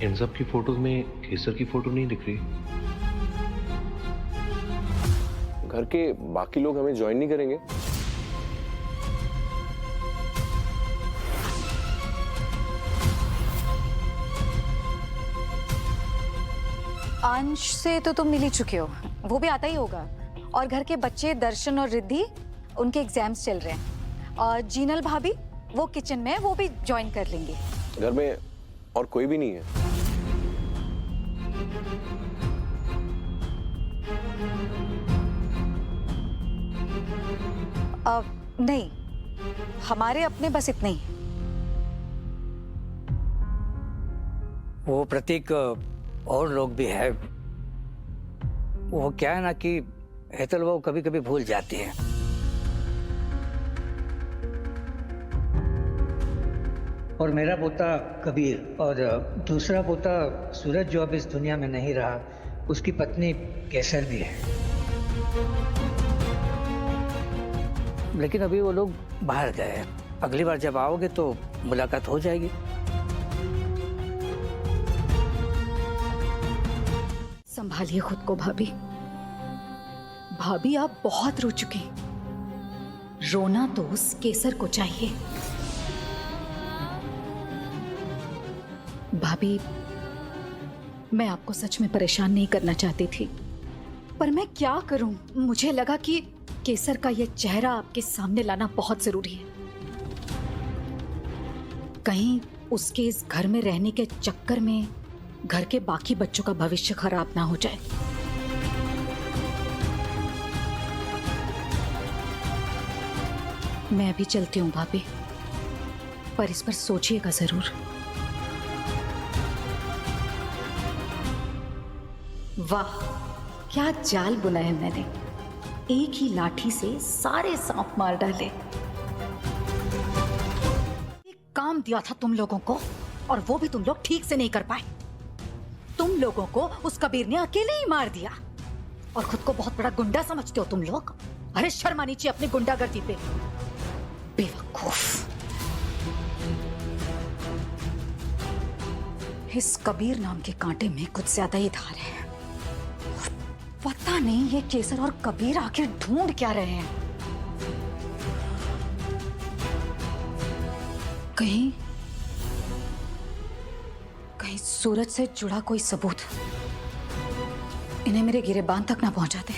इन सब की फोटोज में केसर की फोटो नहीं दिख रही। घर के बाकी लोग हमें ज्वाइन नहीं करेंगे? अंश से तो तुम मिल ही चुके हो, वो भी आता ही होगा। और घर के बच्चे दर्शन और रिद्धि, उनके एग्जाम्स चल रहे हैं। और जीनल भाभी वो किचन में, वो भी ज्वाइन कर लेंगे। घर में और कोई भी नहीं है? नहीं, हमारे अपने बस इतने ही। वो प्रतीक और लोग भी है। वो क्या है ना कि हेतल वो कभी कभी भूल जाती है। और मेरा पोता कबीर और दूसरा पोता सूरज जो अब इस दुनिया में नहीं रहा, उसकी पत्नी केसर भी है। लेकिन अभी वो लोग बाहर गए हैं। अगली बार जब आओगे तो मुलाकात हो जाएगी। संभालिए खुद को भाभी। भाभी आप बहुत रो चुके। रोना तो उस केसर को चाहिए। भाभी, मैं आपको सच में परेशान नहीं करना चाहती थी, पर मैं क्या करूं? मुझे लगा कि केसर का यह चेहरा आपके सामने लाना बहुत जरूरी है। कहीं उसके इस घर में रहने के चक्कर में घर के बाकी बच्चों का भविष्य खराब ना हो जाए। मैं भी चलती हूँ भाभी, पर इस पर सोचिएगा जरूर। वाह, क्या जाल बुना है मैंने। एक ही लाठी से सारे सांप मार डाले। एक काम दिया था तुम लोगों को, और वो भी तुम लोग ठीक से नहीं कर पाए। तुम लोगों को उस कबीर ने अकेले ही मार दिया, और खुद को बहुत बड़ा गुंडा समझते हो तुम लोग। अरे शर्म आनी चाहिए अपनी गुंडागर्दी पे, बेवकूफ। इस कबीर नाम के कांटे में कुछ ज्यादा ही धार है। पता नहीं ये केसर और कबीर आखिर ढूंढ क्या रहे हैं। कहीं सूरज से जुड़ा कोई सबूत इन्हें मेरे गिरेबान तक ना पहुंचाते।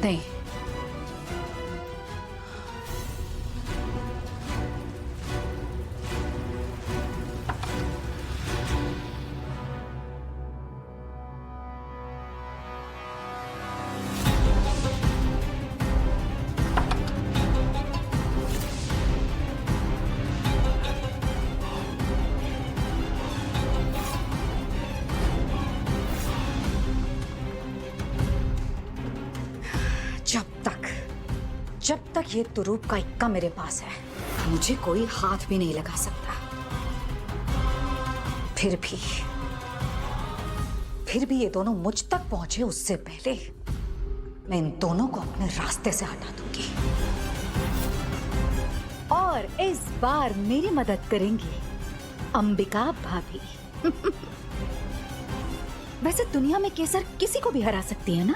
नहीं, जब तक ये तुरूप का इक्का मेरे पास है मुझे कोई हाथ भी नहीं लगा सकता। फिर भी ये दोनों मुझ तक पहुंचे उससे पहले मैं इन दोनों को अपने रास्ते से हटा दूंगी। और इस बार मेरी मदद करेंगी अंबिका भाभी। वैसे दुनिया में केसर किसी को भी हरा सकती है ना?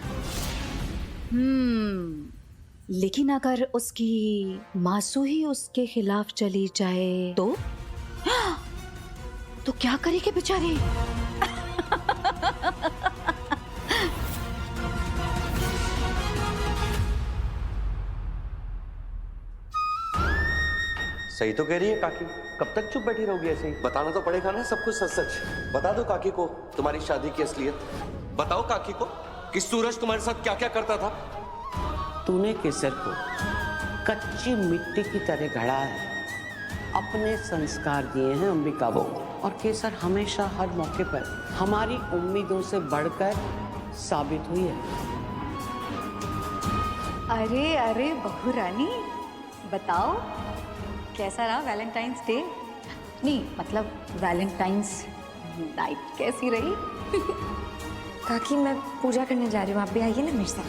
लेकिन अगर उसकी मासू ही उसके खिलाफ चली जाए तो क्या करेगी बेचारी? सही तो कह रही है काकी, कब तक चुप बैठी रहोगी ऐसे ही? बताना तो पड़ेगा ना सब कुछ सच सच। बता दो काकी को तुम्हारी शादी की असलियत। बताओ काकी को कि सूरज तुम्हारे साथ क्या क्या करता था। तूने केसर को कच्ची मिट्टी की तरह गढ़ा है, अपने संस्कार दिए हैं अंबिका को, और केसर हमेशा हर मौके पर हमारी उम्मीदों से बढ़कर साबित हुई है। अरे अरे बहू रानी, बताओ कैसा रहा वैलेंटाइंस डे? नहीं मतलब वैलेंटाइंस नाइट कैसी रही? काकी मैं पूजा करने जा रही हूँ, आप भी आइए ना मेरे साथ।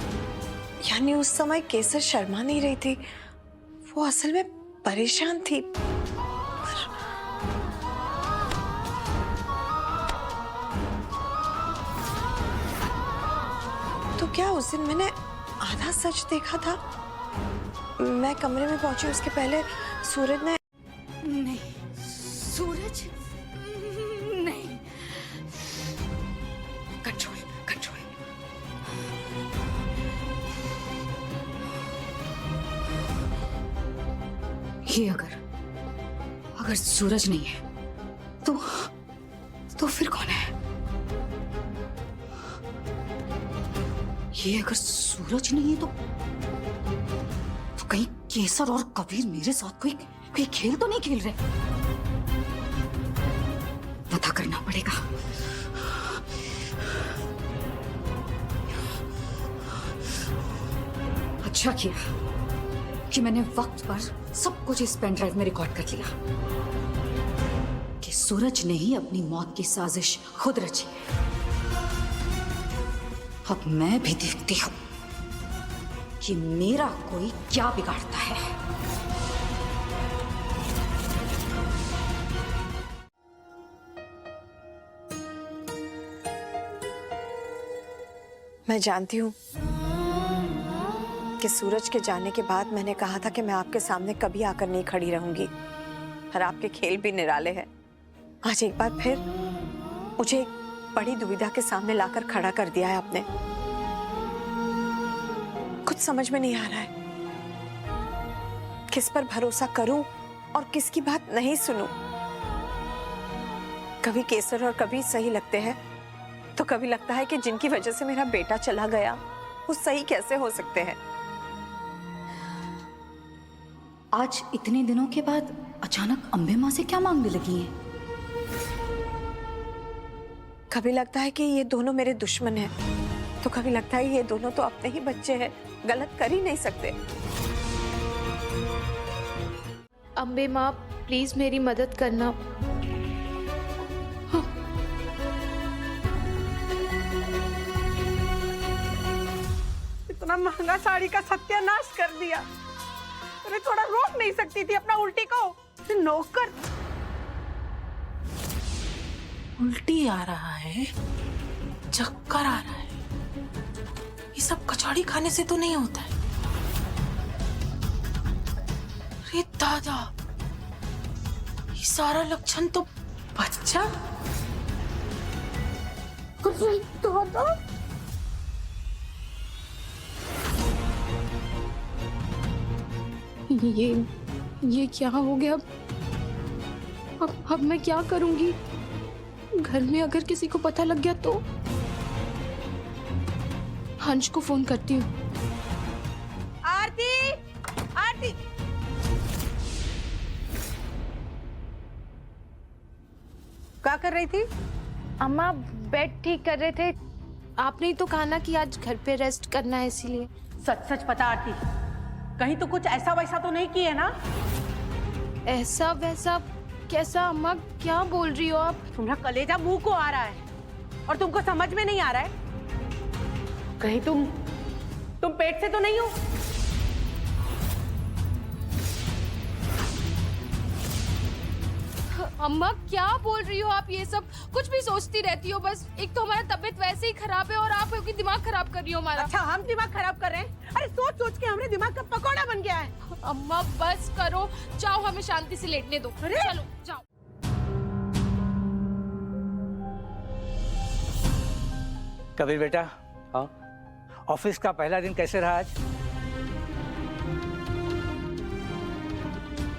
यानी उस समय केसर शर्मा नहीं रही थी, वो असल में परेशान थी। तो क्या उस दिन मैंने आधा सच देखा था? मैं कमरे में पहुंची उसके पहले सूरज ने नहीं, सूरज नहीं, कंट्रोल कंट्रोल। ये अगर सूरज नहीं है तो फिर कौन है? ये अगर सूरज नहीं है तो कहीं केसर और कबीर मेरे साथ कोई खेल तो नहीं खेल रहे? पता करना पड़ेगा। अच्छा किया कि मैंने वक्त पर सब कुछ इस पेन ड्राइव में रिकॉर्ड कर लिया कि सूरज ने ही अपनी मौत की साजिश खुद रची है। अब मैं भी देखती हूं कि मेरा कोई क्या बिगाड़ता है। मैं जानती हूँ कि सूरज के जाने के बाद मैंने कहा था कि मैं आपके सामने कभी आकर नहीं खड़ी रहूंगी, और आपके खेल भी निराले हैं। आज एक बार फिर मुझे एक बड़ी दुविधा के सामने लाकर खड़ा कर दिया है आपने। कुछ समझ में नहीं आ रहा है, किस पर भरोसा करूं और किसकी बात नहीं सुनूं। कभी केसर और कभी सही लगते हैं, तो कभी लगता है कि जिनकी वजह से मेरा बेटा चला गया वो सही कैसे हो सकते हैं। आज इतने दिनों के बाद अचानक अंबे माँ से क्या मांगने लगी हैं? कभी लगता है कि ये दोनों मेरे दुश्मन हैं, तो कभी लगता है ये दोनों तो अपने ही बच्चे हैं, गलत कर ही नहीं सकते। अम्बे माँ प्लीज मेरी मदद करना। इतना महंगा साड़ी का सत्यानाश कर दिया। अरे थोड़ा रोक नहीं सकती थी अपना उल्टी को? नौकर उल्टी आ रहा है, चक्कर आ रहा है, ये सब कचौड़ी खाने से तो नहीं होता है। अरे दादा, ये सारा लक्षण तो बच्चा। अरे दादा, ये क्या हो गया? अब मैं क्या करूंगी? घर में अगर किसी को पता लग गया तो? हंस को फोन करती हूँ। आरती, आरती, क्या कर रही थी? अम्मा बेड ठीक कर रहे थे। आपने ही तो कहा ना कि आज घर पे रेस्ट करना है, इसीलिए। सच सच बता आरती, कहीं तो कुछ ऐसा वैसा तो नहीं किए ना? ऐसा वैसा कैसा अम्मा, क्या बोल रही हो आप? तुम्हारा कलेजा मुंह को आ रहा है और तुमको समझ में नहीं आ रहा है? कहीं तुम पेट से तो नहीं हो? अम्मा क्या बोल रही हो आप? ये सब कुछ भी सोचती रहती हो बस। एक तो हमारा तबीयत वैसे ही खराब है और आप क्योंकि दिमाग खराब कर रही हो हमारा। अच्छा, हम दिमाग खराब कर रहे हैं? अरे सोच सोच के हमारे दिमाग का पकौड़ा बन गया है। अम्मा बस करो, जाओ हमें शांति से लेटने दो। चलो जाओ। कबीर बेटा, हाँ ऑफिस का पहला दिन कैसे रहा आज?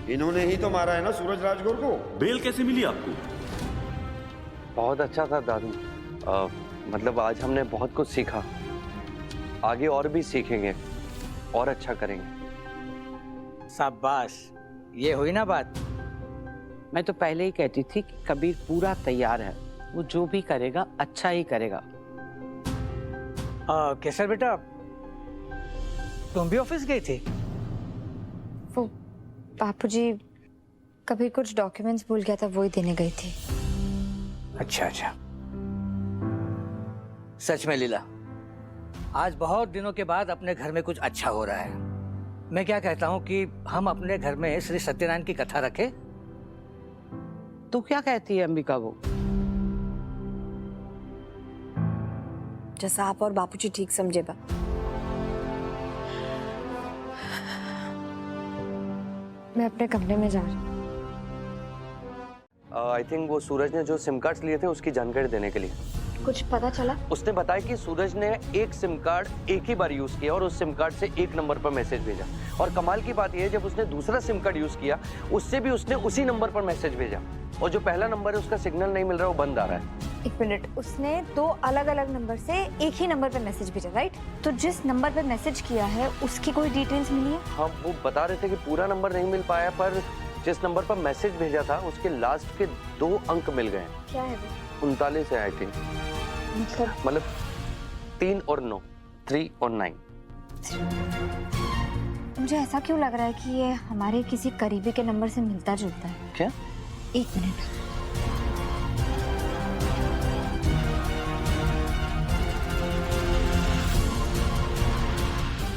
इन्होंने ही तो मारा है ना सूरज राजगुरु को। बेल कैसे मिली आपको? बहुत अच्छा था दादू। मतलब आज हमने बहुत कुछ सीखा, आगे और भी सीखेंगे और अच्छा करेंगे। शाबाश, ये हुई ना बात। मैं तो पहले ही कहती थी कि कबीर पूरा तैयार है, वो जो भी करेगा अच्छा ही करेगा। केसर बेटा, तुम भी ऑफिस गई थी? वो बापूजी कभी कुछ डॉक्यूमेंट्स भूल गया था, वही देने गई थी। अच्छा अच्छा। सच में लीला, आज बहुत दिनों के बाद अपने घर में कुछ अच्छा हो रहा है। मैं क्या कहता हूँ कि हम अपने घर में श्री सत्यनारायण की कथा रखें। तू क्या कहती है अंबिका? वो जैसा आप और बापूजी ठीक समझे बा। मैं अपने कमरे में जा रही हूँ। आई थिंक वो सूरज ने जो सिम कार्ड्स लिए थे उसकी जानकारी देने के लिए। कुछ पता चला? उसने बताया कि सूरज ने एक सिम कार्ड एक ही बार यूज किया और उस सिम कार्ड से एक नंबर पर मैसेज भेजा। और कमाल की बात यह है, जब उसने दूसरा सिम कार्ड यूज किया उससे भी उसने उसी नंबर पर मैसेज भेजा, और जो पहला नंबर है उसका सिग्नल नहीं मिल रहा, वो बंद आ रहा है। एक मिनट, उसने दो अलग अलग नंबर से एक ही नंबर पे मैसेज भेजा, राइट? तो जिस नंबर पे मैसेज किया है उसकी कोई डिटेल्स मिली है? हाँ, वो बता रहे थे कि पूरा नंबर नहीं मिल पाया, पर जिस नंबर पर मैसेज भेजा था उसके लास्ट के 2 अंक मिल गए। क्या है वो? 39 है आई थिंक। मतलब 3 और 9, 3 और 9। मुझे ऐसा क्यों लग रहा है कि ये हमारे किसी करीबी के नंबर से मिलता जुलता है। क्या? एक मिनट।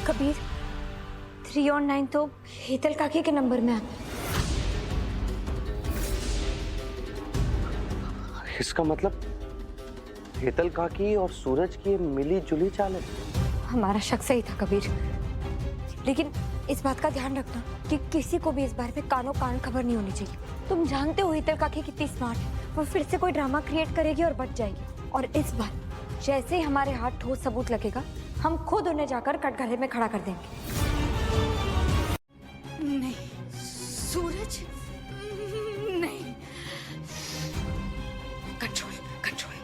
कबीर, 3 और 9 तो हेतल काकी के नंबर में आते हैं। इसका मतलब हेतल काकी और सूरज की मिली जुली चाल है। हमारा शक सही था कबीर, लेकिन इस बात का ध्यान रखना कि किसी को भी इस बारे में कानो कान खबर नहीं होनी चाहिए। तुम जानते हो हेतल काकी कितनी स्मार्ट है, वो फिर से कोई ड्रामा क्रिएट करेगी और बच जाएगी। और इस बार जैसे ही हमारे हाथ ठोस सबूत लगेगा, हम खुद उन्हें जाकर कटघरे में खड़ा कर देंगे। नहीं सूरज, नहीं। Control control.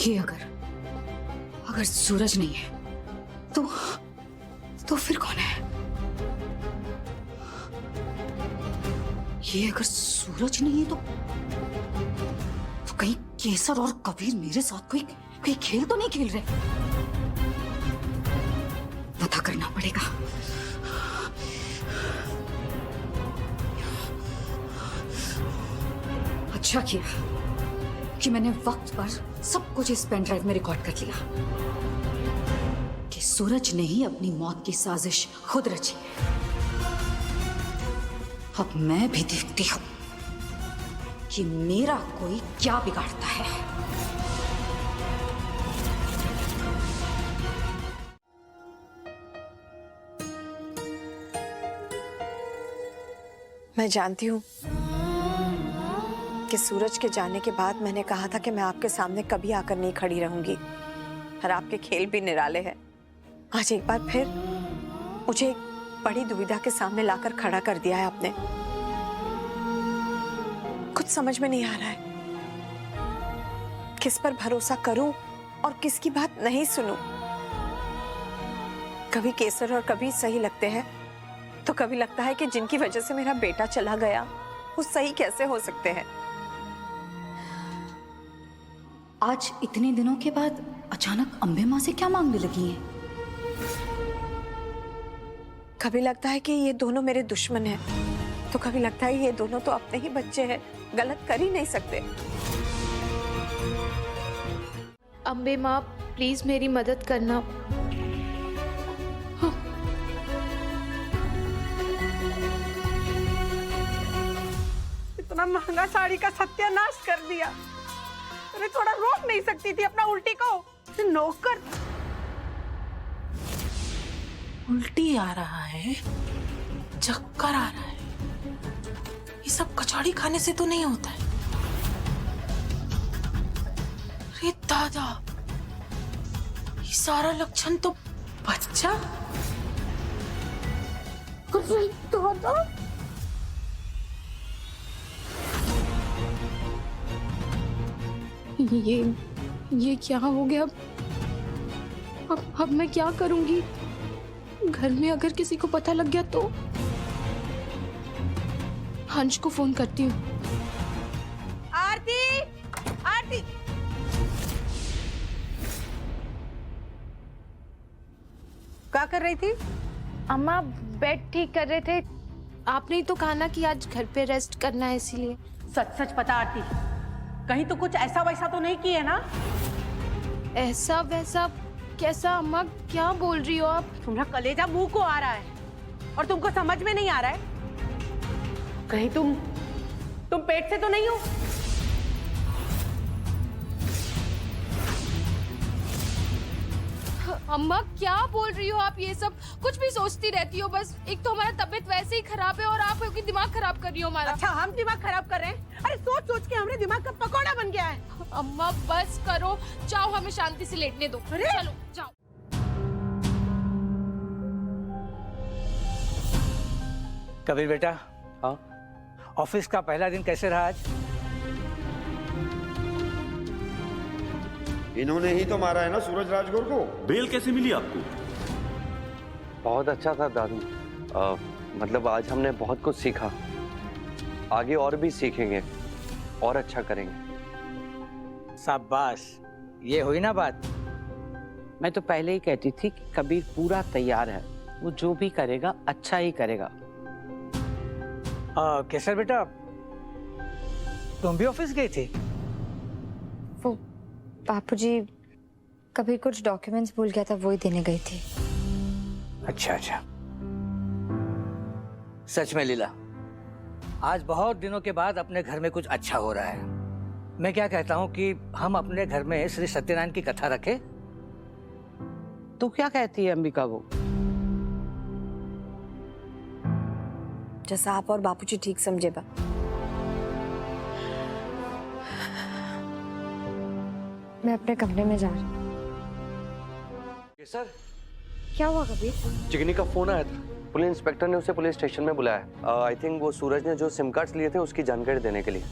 ये अगर सूरज नहीं है तो फिर कौन है? ये अगर सूरज नहीं है तो कहीं केसर और कबीर मेरे साथ कोई खेल तो नहीं खेल रहे? पता करना पड़ेगा। अच्छा किया कि मैंने वक्त पर सब कुछ इस पेन ड्राइव में रिकॉर्ड कर लिया कि सूरज ने ही अपनी मौत की साजिश खुद रची है। अब मैं भी देखती हूं कि मेरा कोई क्या बिगाड़ता है। मैं जानती हूँ कि सूरज के जाने के बाद मैंने कहा था कि मैं आपके सामने कभी आकर नहीं खड़ी रहूंगी और आपके खेल भी निराले हैं। आज एक बार फिर मुझे एक बड़ी दुविधा के सामने लाकर खड़ा कर दिया है आपने। कुछ समझ में नहीं आ रहा है, किस पर भरोसा करूं और किसकी बात नहीं सुनूं। कभी केसर और कभी सही लगते हैं तो कभी लगता है कि जिनकी वजह से मेरा बेटा चला गया वो सही कैसे हो सकते हैं। आज इतने दिनों के बाद अचानक अम्बे माँ से क्या मांगने लगी हैं? कभी लगता है कि ये दोनों मेरे दुश्मन हैं, तो कभी लगता है ये दोनों तो अपने ही बच्चे हैं, गलत कर ही नहीं सकते। अम्बे माँ प्लीज मेरी मदद करना। हाँ। इतना महंगा साड़ी का सत्यानाश कर दिया। अरे थोड़ा रोक नहीं सकती थी अपना उल्टी को? नौकर उल्टी आ रहा है, चक्कर आ रहा है, ये सब कचौड़ी खाने से तो नहीं होता है। अरे दादा, ये सारा लक्षण तो बच्चा। दादा ये क्या हो गया? अब मैं क्या करूंगी? घर में अगर किसी को पता लग गया तो? हंस को फोन करती हूँ। आरती, आरती, क्या कर रही थी? अम्मा बेड ठीक कर रहे थे। आपने ही तो कहा ना कि आज घर पे रेस्ट करना है, इसीलिए। सच सच बता आरती, कहीं तो कुछ ऐसा वैसा तो नहीं किए ना? ऐसा वैसा कैसा? अम्मा क्या बोल रही हो आप? तुम्हारा कलेजा मुंह को आ रहा है और तुमको समझ में नहीं आ रहा है? कहीं तुम पेट से तो नहीं हो? अम्मा क्या बोल रही हो आप? ये सब कुछ भी सोचती रहती हो बस। एक तो हमारा तबीयत वैसे ही खराब है और आप क्योंकि दिमाग खराब कर रही हो हमारा। अच्छा, हम दिमाग खराब कर रहे हैं? अरे सोच सोच के हमारे दिमाग का पकौड़ा बन गया है। अम्मा बस करो, जाओ हमें शांति से लेटने दो। चलो जाओ। कबीर बेटा, हाँ ऑफिस का पहला दिन कैसे रहा आज? इन्होंने ही तो मारा है ना सूरज राजगुरु को। बेल कैसे मिली आपको? बहुत अच्छा था दादू। मतलब आज हमने बहुत कुछ सीखा, आगे और भी सीखेंगे और अच्छा करेंगे। शाबाश, ये हुई ना बात। मैं तो पहले ही कहती थी कि कबीर पूरा तैयार है, वो जो भी करेगा अच्छा ही करेगा। केसर बेटा, तुम भी ऑफिस गई थी? वो बापूजी कभी कुछ डॉक्यूमेंट्स भूल गया था, वो ही देने गई थी। अच्छा अच्छा। सच में लीला, आज बहुत दिनों के बाद अपने घर में कुछ अच्छा हो रहा है। मैं क्या कहता हूँ कि हम अपने घर में श्री सत्यनारायण की कथा रखें? तू क्या कहती है अंबिका? वो जैसा आप और बापूजी ठीक समझे बा। मैं अपने कमरे में जा रही हूँ। सर, क्या हुआ कबीर? चिकनी का फोन आया था, पुलिस इंस्पेक्टर ने उसे पुलिस स्टेशन में बुलाया। आई थिंक वो सूरज ने जो सिम कार्ड्स लिए थे उसकी जानकारी देने के लिए।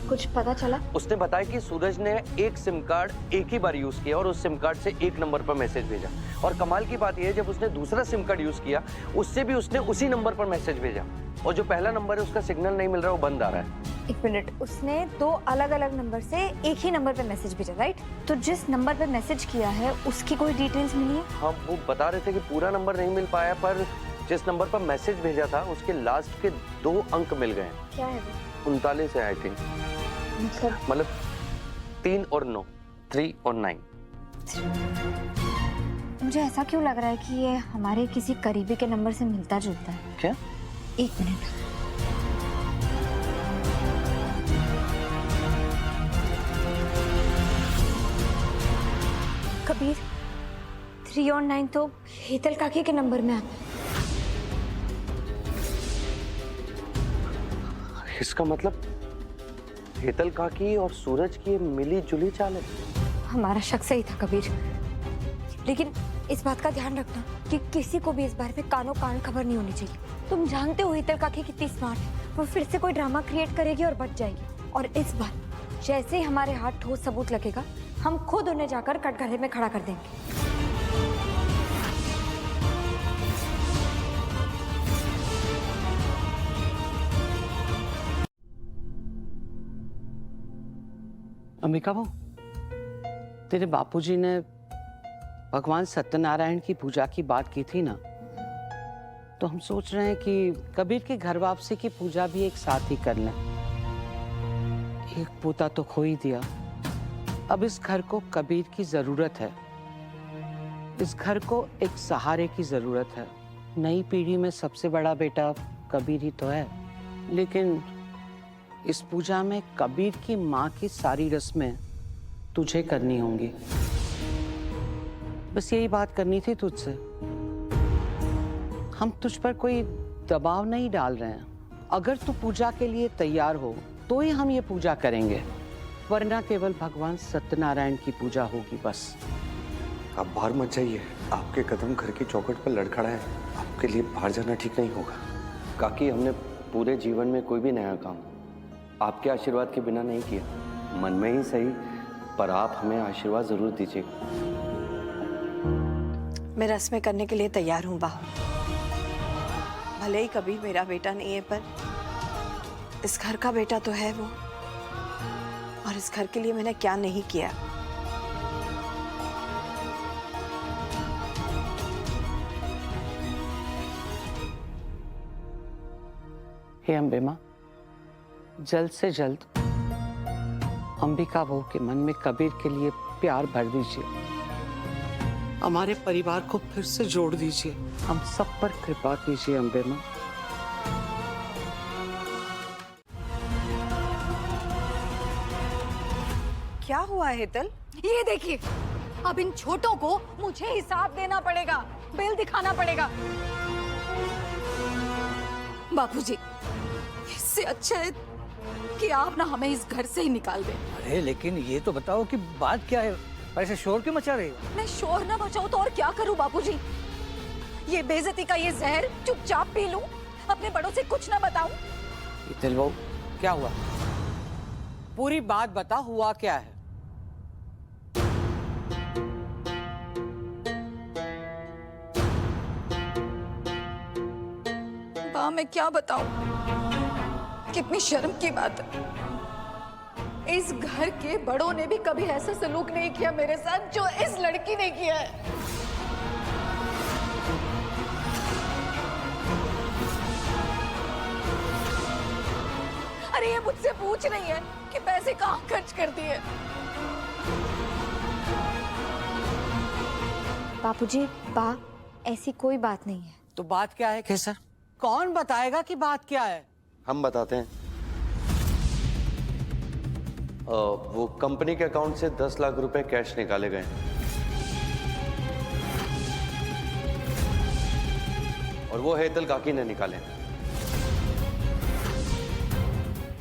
कुछ पता चला? उसने बताया कि सूरज ने एक सिम कार्ड एक ही बार यूज किया और उस सिम कार्ड से एक नंबर पर मैसेज भेजा। और कमाल की बात यह है, जब उसने दूसरा सिम कार्ड यूज किया उससे भी उसने उसी नंबर पर मैसेज भेजा, और जो पहला नंबर है उसका सिग्नल नहीं मिल रहा, वो बंद आ रहा है। एक मिनट, उसने दो अलग अलग नंबर से एक ही नंबर पे मैसेज भेजा, राइट? तो जिस नंबर पे मैसेज किया है उसकी कोई डिटेल्स मिली है? हाँ, वो बता रहे थे कि पूरा नंबर नहीं मिल पाया, पर जिस नंबर पर मैसेज भेजा था उसके लास्ट के 2 अंक मिल गए। क्या है? 39 है आई थिंक। मतलब 3 और 9, 3 और 9। मुझे ऐसा क्यों लग रहा है कि ये हमारे किसी करीबी के नंबर से मिलता जुलता है। क्या? एक मिनट। कबीर, 3 और 9 तो हेतल काकी के नंबर में आता है। इसका मतलब हेतल काकी और सूरज की मिली जुली चाल है। हमारा शक सही था कबीर, लेकिन इस बात का ध्यान रखना कि किसी को भी इस बारे में कानो कान खबर नहीं होनी चाहिए। तुम जानते हो हेतल काकी कितनी स्मार्ट है, वो फिर से कोई ड्रामा क्रिएट करेगी और बच जाएगी। और इस बार जैसे ही हमारे हाथ ठोस सबूत लगेगा, हम खुद उन्हें जाकर कटघरे में खड़ा कर देंगे। अंबिका वो तेरे बापूजी ने भगवान सत्यनारायण की पूजा की बात की थी ना, तो हम सोच रहे हैं कि कबीर की घर वापसी की पूजा भी एक साथ ही कर लें। एक पोता तो खो ही दिया, अब इस घर को कबीर की जरूरत है। इस घर को एक सहारे की जरूरत है। नई पीढ़ी में सबसे बड़ा बेटा कबीर ही तो है, लेकिन इस पूजा में कबीर की माँ की सारी रस्में तुझे करनी होंगी। बस यही बात करनी थी तुझसे। हम तुझ पर कोई दबाव नहीं डाल रहे हैं। अगर तू पूजा के लिए तैयार हो तो ही हम ये पूजा करेंगे, वरना केवल भगवान सत्यनारायण की पूजा होगी बस। आप बाहर मत जाइए, आपके कदम घर की चौखट पर लड़खड़ा है। आपके लिए बाहर जाना ठीक नहीं होगा। काकी, हमने पूरे जीवन में कोई भी नया काम आपके आशीर्वाद के बिना नहीं किया। मन में ही सही, पर आप हमें आशीर्वाद जरूर दीजिएगा। मैं रस्में करने के लिए तैयार हूँ बाहू। भले ही कभी मेरा बेटा नहीं है, पर इस घर का बेटा तो है वो। और इस घर के लिए मैंने क्या नहीं किया। हे अम्बे माँ, जल्द से जल्द अंबिका बहू के मन में कबीर के लिए प्यार भर दीजिए। हमारे परिवार को फिर से जोड़ दीजिए। हम सब पर कृपा कीजिए अम्बे माँ। क्या हुआ हेतल? ये देखिए, अब इन छोटों को मुझे हिसाब देना पड़ेगा, बिल दिखाना पड़ेगा। बापूजी, इससे अच्छा है कि आप ना हमें इस घर से ही निकाल दें। अरे लेकिन ये तो बताओ कि बात क्या है, ऐसे शोर क्यों मचा रही हो? मैं शोर ना मचाऊं तो और क्या करूं बापूजी? ये बेइज्जती का ये जहर चुपचाप पी लूं, अपने बड़ों से कुछ ना बताऊं? हितल बहू, क्या हुआ? पूरी बात बता, हुआ क्या है? माँ, मैं क्या बताऊं? कितनी शर्म की बात है। इस घर के बड़ों ने भी कभी ऐसा सलूक नहीं किया मेरे साथ जो इस लड़की ने किया है। अरे ये मुझसे पूछ रही है कि पैसे कहाँ खर्च कर दिए। बापूजी, बा, ऐसी कोई बात नहीं है। तो बात क्या है केसर? कौन बताएगा कि बात क्या है? हम बताते हैं। वो कंपनी के अकाउंट से 10 लाख रुपए कैश निकाले गए। और वो हेतल काकी ने निकाले।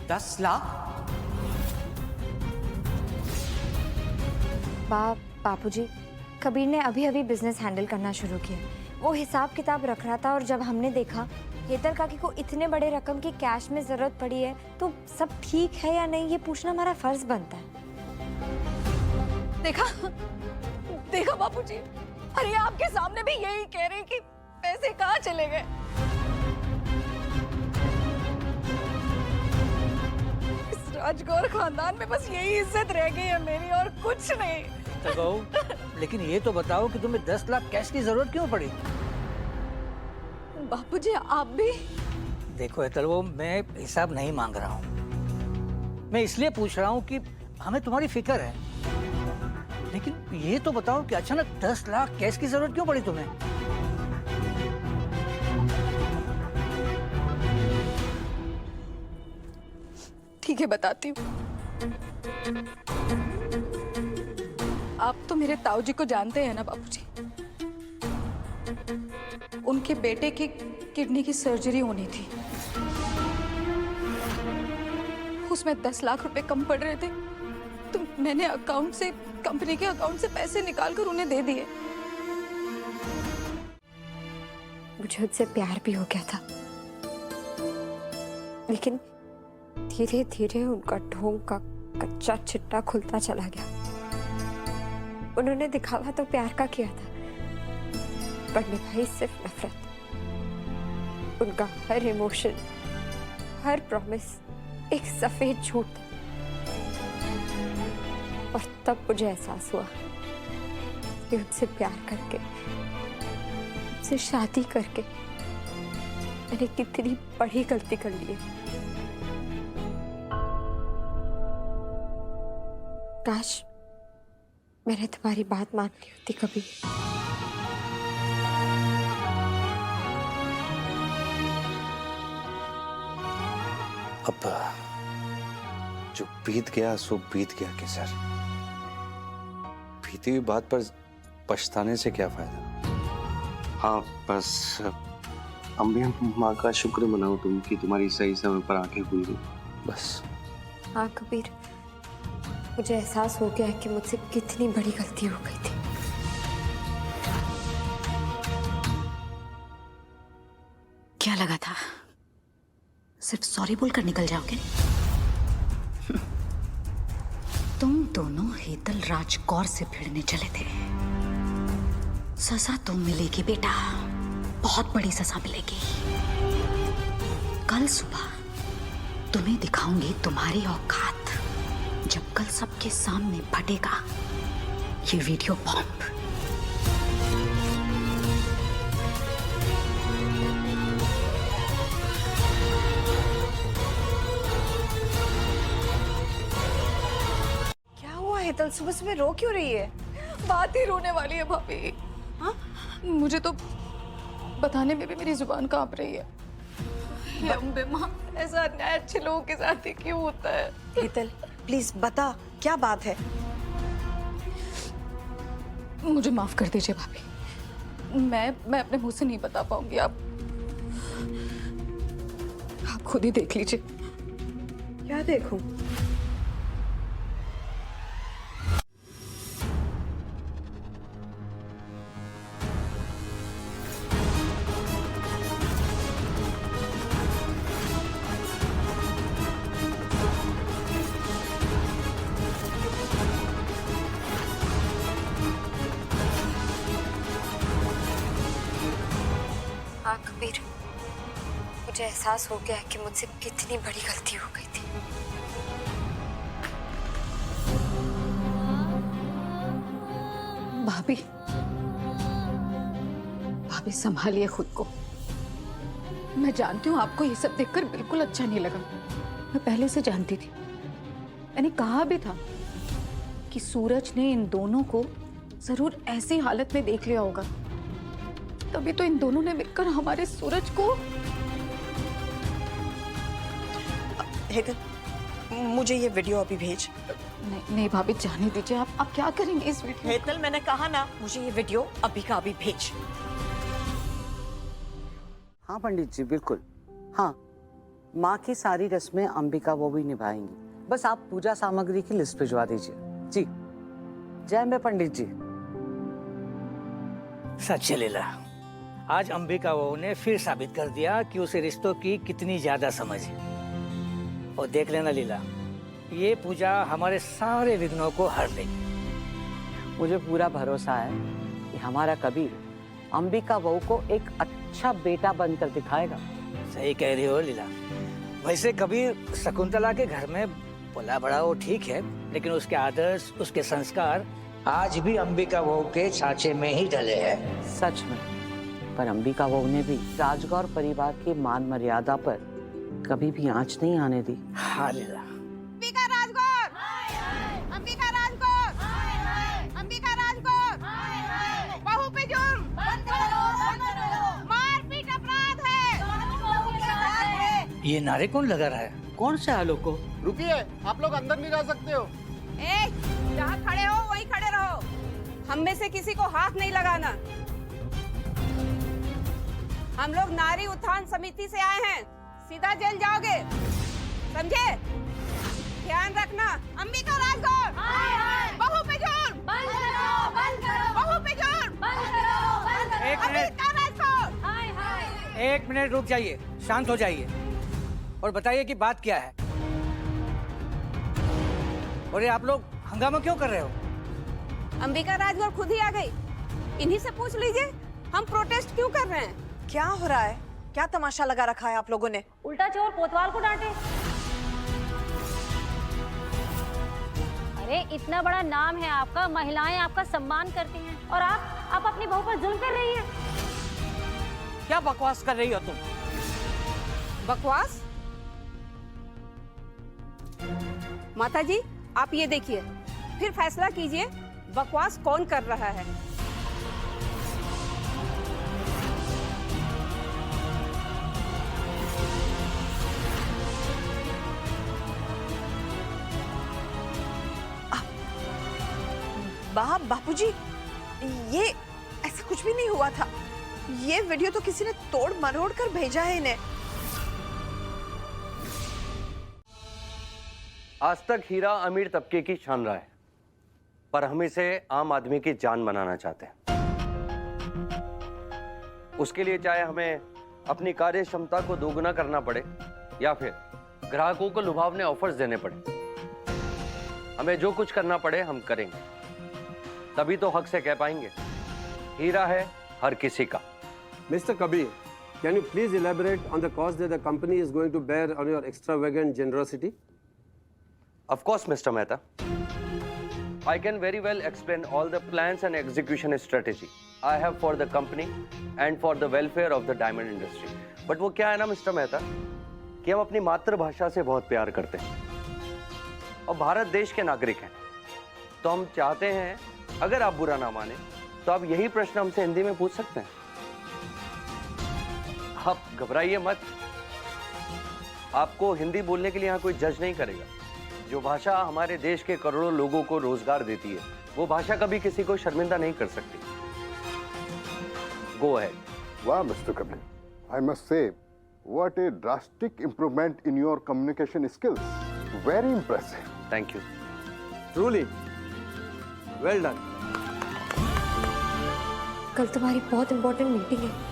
10 लाख? बापूजी, कबीर ने अभी अभी बिजनेस हैंडल करना शुरू किया। वो हिसाब किताब रख रहा था और जब हमने देखा हेतल काकी को इतने बड़े रकम की कैश में जरूरत पड़ी है, तो सब ठीक है या नहीं ये पूछना हमारा फर्ज बनता है। देखा देखा बापूजी, अरे आपके सामने भी यही कह रहे कि पैसे कहाँ चले गए। इस राजगौर खानदान में बस यही इज्जत रह गई है मेरी, और कुछ नहीं। तो लेकिन ये तो बताओ कि तुम्हें 10 लाख कैश की जरूरत क्यों पड़ी? बापूजी आप भी? देखो हेतल, वो मैं हिसाब नहीं मांग रहा हूँ। मैं इसलिए पूछ रहा हूँ कि हमें तुम्हारी फिक्र है। लेकिन ये तो बताओ कि अचानक 10 लाख कैश की जरूरत क्यों पड़ी तुम्हें? ठीक है, बताती हूँ। आप तो मेरे ताऊजी को जानते हैं ना बापूजी। उनके बेटे की किडनी की सर्जरी होनी थी। उसमें 10 लाख रुपए कम पड़ रहे थे, तो मैंने अकाउंट से, कंपनी के अकाउंट से पैसे निकालकर उन्हें दे दिए। मुझे उससे प्यार भी हो गया था, लेकिन धीरे धीरे उनका ढोंग का कच्चा चिट्टा खुलता चला गया। उन्होंने दिखावा तो प्यार का किया था, पर निभाई सिर्फ नफरत। उनका हर इमोशन, हर प्रॉमिस एक सफेद झूठ था। और तब मुझे एहसास हुआ कि उनसे प्यार करके, उनसे शादी करके मैंने कितनी बड़ी गलती कर ली है। काश मैंने तुम्हारी बात मान ली होती कभी। अब जो बीत गया सो बीत गया केसर। बीती हुई बात पर पछताने से क्या फायदा। हाँ बस अम्बी माँ का शुक्र मनाओ तुम कि तुम्हारी सही समय पर आंखें खुल गई बस। हाँ कबीर, मुझे एहसास हो गया कि मुझसे कितनी बड़ी गलती हो गई थी। क्या लगा था सिर्फ सॉरी बोलकर निकल जाओगे? तुम दोनों हेतल राजकौर से भिड़ने चले थे। सजा तो मिलेगी बेटा, बहुत बड़ी सजा मिलेगी। कल सुबह तुम्हें दिखाऊंगी तुम्हारी औकात, जब कल सबके सामने फटेगा ये वीडियो बॉम्ब। हेतल सुबह सुबह रो क्यों रही है? बात ही रोने वाली है भाभी। हाँ? मुझे तो बताने में भी मेरी जुबान कांप रही है। हे अम्बे माँ, ऐसा अन्याय अच्छे लोगों के साथ ही क्यों होता है? हेतल प्लीज बता, क्या बात है? मुझे माफ कर दीजिए भाभी, मैं अपने मुंह से नहीं बता पाऊंगी। आप खुद ही देख लीजिए। क्या देखूं? हाँ कबीर, मुझे एहसास हो गया कि मुझसे कितनी बड़ी गलती हो गई थी। भाभी, भाभी संभालिए खुद को। मैं जानती हूँ आपको ये सब देखकर बिल्कुल अच्छा नहीं लगा। मैं पहले से जानती थी, मैंने कहा भी था कि सूरज ने इन दोनों को जरूर ऐसी हालत में देख लिया होगा, तभी तो इन दोनों ने मिलकर हमारे सूरज को। हेतल, मुझे ये वीडियो अभी भेज। नहीं भाभी, जाने दीजिए। आप क्या करेंगे इस वीडियो? हेतल, मैंने कहा ना, मुझे ये वीडियो अभी का अभी भेज। हाँ पंडित जी, बिल्कुल। हाँ, माँ की सारी रस्में अंबिका वो भी निभाएंगी। बस आप पूजा सामग्री की लिस्ट भिजवा दीजिए। जी, जय अम्बे पंडित जी। सच है लीला, आज अंबिका बहू ने फिर साबित कर दिया कि उसे रिश्तों की कितनी ज्यादा समझ है। और देख लेना लीला, ये पूजा हमारे सारे विघ्नों को हर देगी। मुझे पूरा भरोसा है कि हमारा कबीर अंबिका बहू को एक अच्छा बेटा बनकर दिखाएगा। सही कह रही हो लीला। वैसे कबीर शकुंतला के घर में बोला बड़ा वो ठीक है, लेकिन उसके आदर्श, उसके संस्कार आज भी अंबिका बहू के सांचे में ही ढले हैं। सच में, पर अंबिका बहू ने भी राजगौर परिवार की मान मर्यादा पर कभी भी आंच नहीं आने दी। हाँ लीला। अंबिका राजगौर, अंबिका राजगौर, अंबिका राजगौर, बहू पे जुर्म, मारपीट अपराध है। ये नारे कौन लगा रहा है? कौन से आलोक को? रुकिए, आप लोग अंदर नहीं जा सकते हो। जहाँ खड़े हो वहीं खड़े रहो। हम में से किसी को हाथ नहीं लगाना। हम लोग नारी उत्थान समिति से आए हैं, सीधा जेल जाओगे, समझे? ध्यान रखना। अंबिका राजगौर, बहू पे जुर्म, बंद करो, बंद करो, बहू पे जुर्म, बंद करो, बंद करो। अंबिका राजगौर, एक मिनट रुक जाइए, शांत हो जाइए और बताइए कि बात क्या है। और ये आप लोग हंगामा क्यों कर रहे हो? अंबिका राजगौर खुद ही आ गई, इन्हीं से पूछ लीजिए हम प्रोटेस्ट क्यों कर रहे हैं। क्या हो रहा है? क्या तमाशा लगा रखा है आप लोगों ने? उल्टा चोर कोतवाल को डांटे। अरे इतना बड़ा नाम है आपका, महिलाएं आपका सम्मान करती हैं और आप अपनी बहू पर जुल्म कर रही हैं। क्या बकवास कर रही हो तुम? बकवास? माता जी आप ये देखिए, फिर फैसला कीजिए बकवास कौन कर रहा है। बापूजी, ये ऐसा कुछ भी नहीं हुआ था। ये वीडियो तो किसी ने तोड़ मरोड़ कर भेजा है इन्हें। आज तक हीरा अमीर तबके की शान रहा है, पर हम इसे आम आदमी की जान बनाना चाहते हैं। उसके लिए चाहे हमें अपनी कार्य क्षमता को दोगुना करना पड़े या फिर ग्राहकों को लुभावने ऑफर्स देने पड़े, हमें जो कुछ करना पड़े हम करेंगे। तभी तो हक से कह पाएंगे हीरा है हर किसी का। Mr. Kabir, can you please elaborate on the cost that the company is going to bear on your extravagant generosity? Of course, Mr. Mehta. I can very well explain all the plans and execution strategy I have for the company and for the welfare of the diamond industry. But वो क्या है ना Mr. Mehta, कि हम अपनी मातृभाषा से बहुत प्यार करते हैं और भारत देश के नागरिक हैं, तो हम चाहते हैं अगर आप बुरा ना माने तो आप यही प्रश्न हमसे हिंदी में पूछ सकते हैं। आप घबराइए मत, आपको हिंदी बोलने के लिए यहाँ कोई जज नहीं करेगा। जो भाषा हमारे देश के करोड़ों लोगों को रोजगार देती है, वो भाषा कभी किसी को शर्मिंदा नहीं कर सकती। Go ahead. वाह mister Kabir, I must say, what a drastic improvement in your communication skills. Very impressive. Thank you. Truly, well done. कल तुम्हारी बहुत इंपॉर्टेंट मीटिंग है।